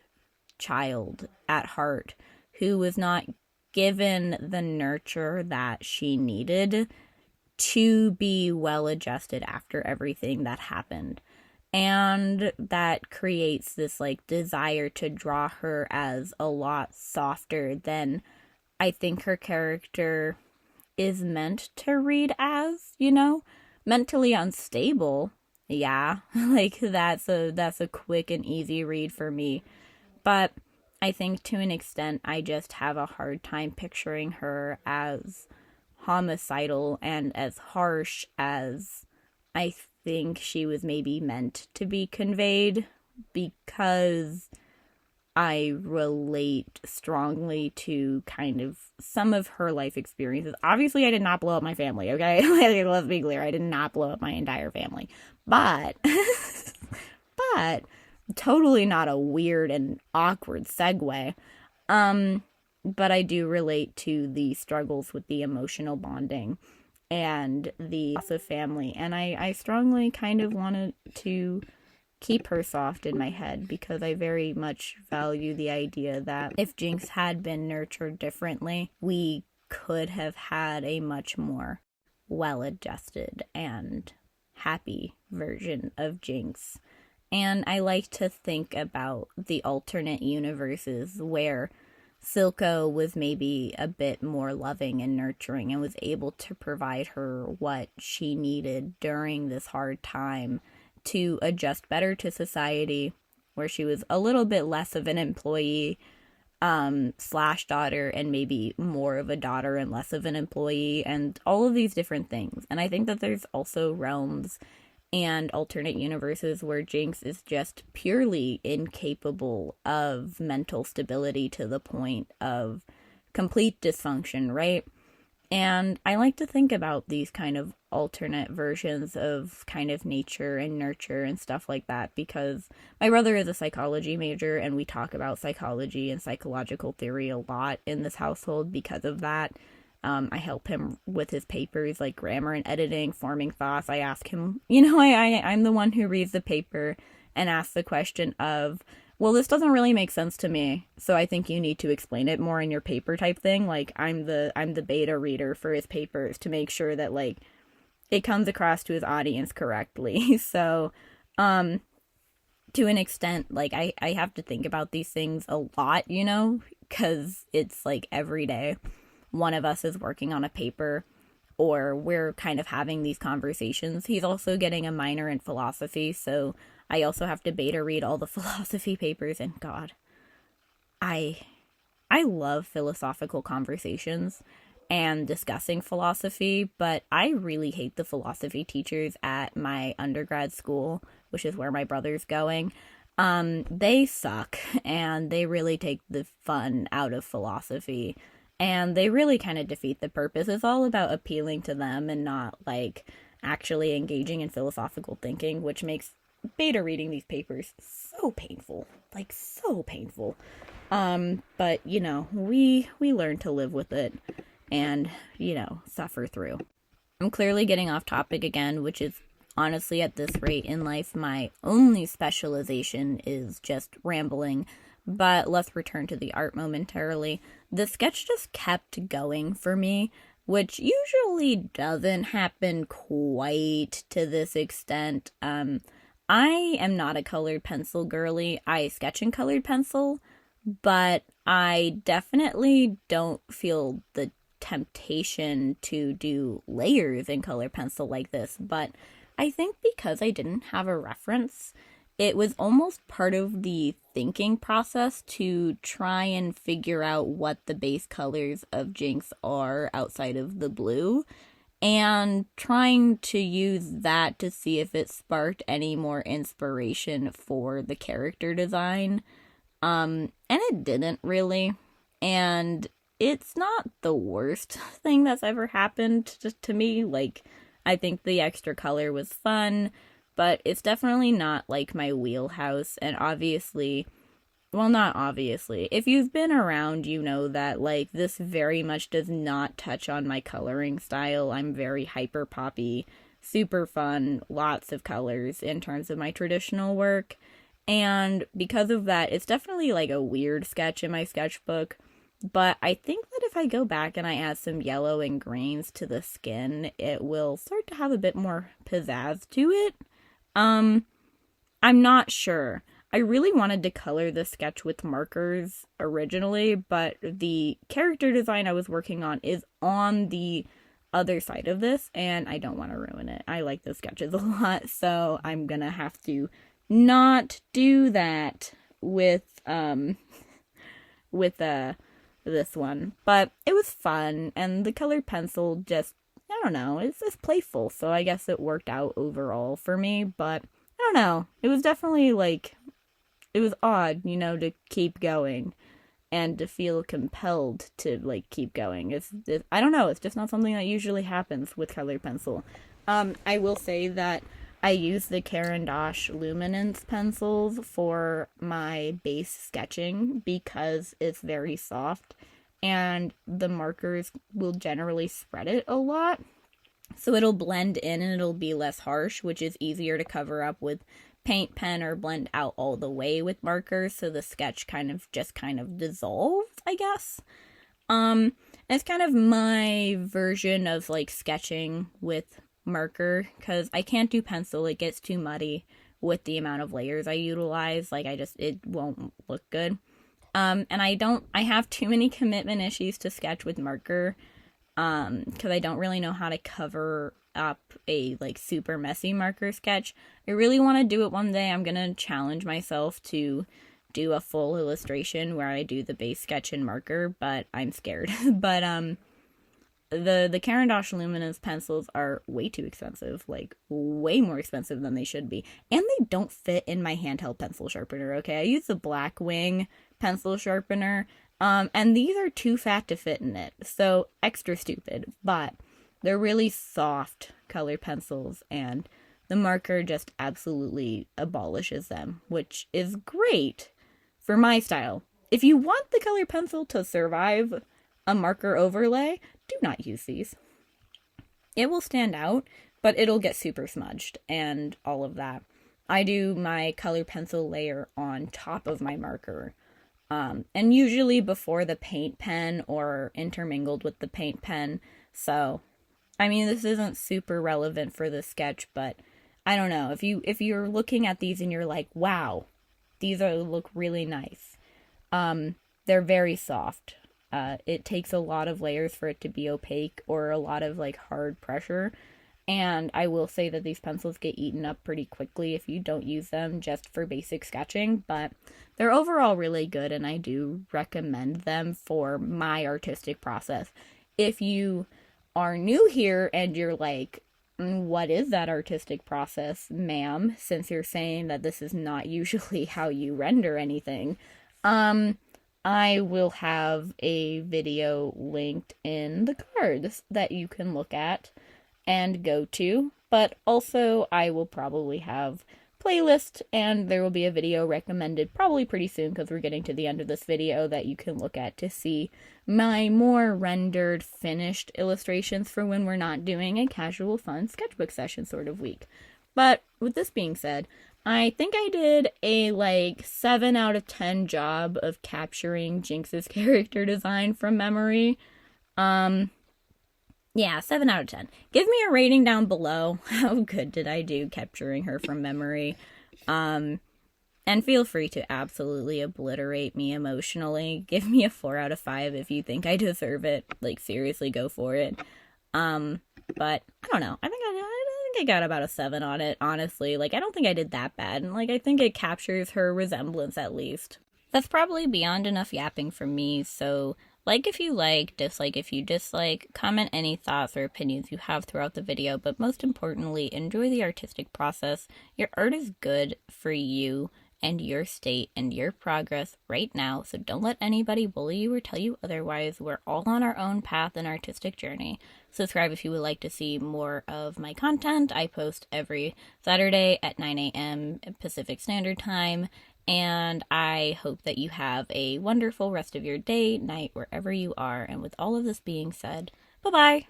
child at heart who was not given the nurture that she needed to be well adjusted after everything that happened. And that creates this like desire to draw her as a lot softer than I think her character is meant to read as, you know? Mentally unstable. Yeah, like that's a quick and easy read for me. But I think to an extent I just have a hard time picturing her as homicidal and as harsh as I think she was maybe meant to be conveyed, because I relate strongly to kind of some of her life experiences. Obviously, I did not blow up my family, okay? Like, let's be clear, I did not blow up my entire family. But, but, totally not a weird and awkward segue. But I do relate to the struggles with the emotional bonding and the loss of family. And I strongly kind of wanted to keep her soft in my head, because I very much value the idea that if Jinx had been nurtured differently, we could have had a much more well-adjusted and happy version of Jinx. And I like to think about the alternate universes where Silco was maybe a bit more loving and nurturing and was able to provide her what she needed during this hard time to adjust better to society, where she was a little bit less of an employee slash daughter and maybe more of a daughter and less of an employee, and all of these different things. And I think that there's also realms and alternate universes where Jinx is just purely incapable of mental stability to the point of complete dysfunction, right? And I like to think about these kind of alternate versions of kind of nature and nurture and stuff like that, because my brother is a psychology major and we talk about psychology and psychological theory a lot in this household because of that. I help him with his papers like grammar and editing, forming thoughts. I ask him, I'm the one who reads the paper and asks the question of, well, this doesn't really make sense to me, so I think you need to explain it more in your paper type thing. Like, I'm the beta reader for his papers to make sure that, like, it comes across to his audience correctly. So, to an extent, like, I have to think about these things a lot, because it's, like, every day one of us is working on a paper or we're kind of having these conversations. He's also getting a minor in philosophy, so I also have to beta read all the philosophy papers, and God, I love philosophical conversations and discussing philosophy, but I really hate the philosophy teachers at my undergrad school, which is where my brother's going. They suck, and they really take the fun out of philosophy, and they really kind of defeat the purpose. It's all about appealing to them and not, like, actually engaging in philosophical thinking, which makes beta reading these papers so painful. Like, so painful. But, we learn to live with it and, suffer through. I'm clearly getting off topic again, which is honestly at this rate in life, my only specialization is just rambling. But let's return to the art momentarily. The sketch just kept going for me, which usually doesn't happen quite to this extent. I am not a colored pencil girly. I sketch in colored pencil, but I definitely don't feel the temptation to do layers in colored pencil like this. But I think because I didn't have a reference, it was almost part of the thinking process to try and figure out what the base colors of Jinx are outside of the blue, and trying to use that to see if it sparked any more inspiration for the character design. And it didn't really. And it's not the worst thing that's ever happened to me. Like, I think the extra color was fun, but it's definitely not, like, my wheelhouse. And obviously, well, not obviously, if you've been around, you know that, like, this very much does not touch on my coloring style. I'm very hyper poppy, super fun, lots of colors in terms of my traditional work. And because of that, it's definitely, like, a weird sketch in my sketchbook. But I think that if I go back and I add some yellow and greens to the skin, it will start to have a bit more pizzazz to it. I'm not sure. I really wanted to color the sketch with markers originally, but the character design I was working on is on the other side of this, and I don't want to ruin it. I like those sketches a lot, so I'm gonna have to not do that with this one. But it was fun, and the colored pencil just, I don't know, it's playful, so I guess it worked out overall for me. But I don't know, it was definitely, like, it was odd, to keep going and to feel compelled to, like, keep going. I don't know, it's just not something that usually happens with colored pencil. I will say that I use the Caran Luminance pencils for my base sketching because it's very soft and the markers will generally spread it a lot. So it'll blend in and it'll be less harsh, which is easier to cover up with paint pen or blend out all the way with markers. So the sketch kind of dissolves, I guess. It's kind of my version of, like, sketching with marker, because I can't do pencil. It gets too muddy with the amount of layers I utilize. Like, it won't look good. And I have too many commitment issues to sketch with marker, because I don't really know how to cover up a, like, super messy marker sketch. I really want to do it one day. I'm gonna challenge myself to do a full illustration where I do the base sketch in marker, but I'm scared. But the Caran Luminous pencils are way too expensive, like way more expensive than they should be. And they don't fit in my handheld pencil sharpener, okay? I use the Blackwing pencil sharpener, and these are too fat to fit in it, so extra stupid. But they're really soft color pencils, and the marker just absolutely abolishes them, which is great for my style. If you want the color pencil to survive a marker overlay, do not use these. It will stand out, but it'll get super smudged and all of that. I do my color pencil layer on top of my marker, and usually before the paint pen or intermingled with the paint pen. So, I mean, this isn't super relevant for the sketch, but I don't know. If you're looking at these and you're like, wow, these look really nice. They're very soft. It takes a lot of layers for it to be opaque or a lot of like hard pressure. And I will say that these pencils get eaten up pretty quickly if you don't use them just for basic sketching, but they're overall really good and I do recommend them for my artistic process. If you are new here and you're like, what is that artistic process, ma'am, since you're saying that this is not usually how you render anything, I will have a video linked in the cards that you can look at and go to, but also I will probably have playlist and there will be a video recommended probably pretty soon because we're getting to the end of this video that you can look at to see my more rendered finished illustrations for when we're not doing a casual fun sketchbook session sort of week. But with this being said, I think I did a like 7 out of 10 job of capturing Jinx's character design from memory. Yeah, 7 out of 10. Give me a rating down below. How good did I do capturing her from memory? And feel free to absolutely obliterate me emotionally. Give me a 4 out of 5 if you think I deserve it. Like, seriously, go for it. But I don't know. I think I got about a 7 on it, honestly. Like, I don't think I did that bad. And, like, I think it captures her resemblance at least. That's probably beyond enough yapping from me, so like if you like, dislike if you dislike, comment any thoughts or opinions you have throughout the video, but most importantly, enjoy the artistic process. Your art is good for you and your state and your progress right now, so don't let anybody bully you or tell you otherwise. We're all on our own path and artistic journey. Subscribe if you would like to see more of my content. I post every Saturday at 9 a.m. Pacific Standard Time, and I hope that you have a wonderful rest of your day, night, wherever you are. And with all of this being said, bye-bye!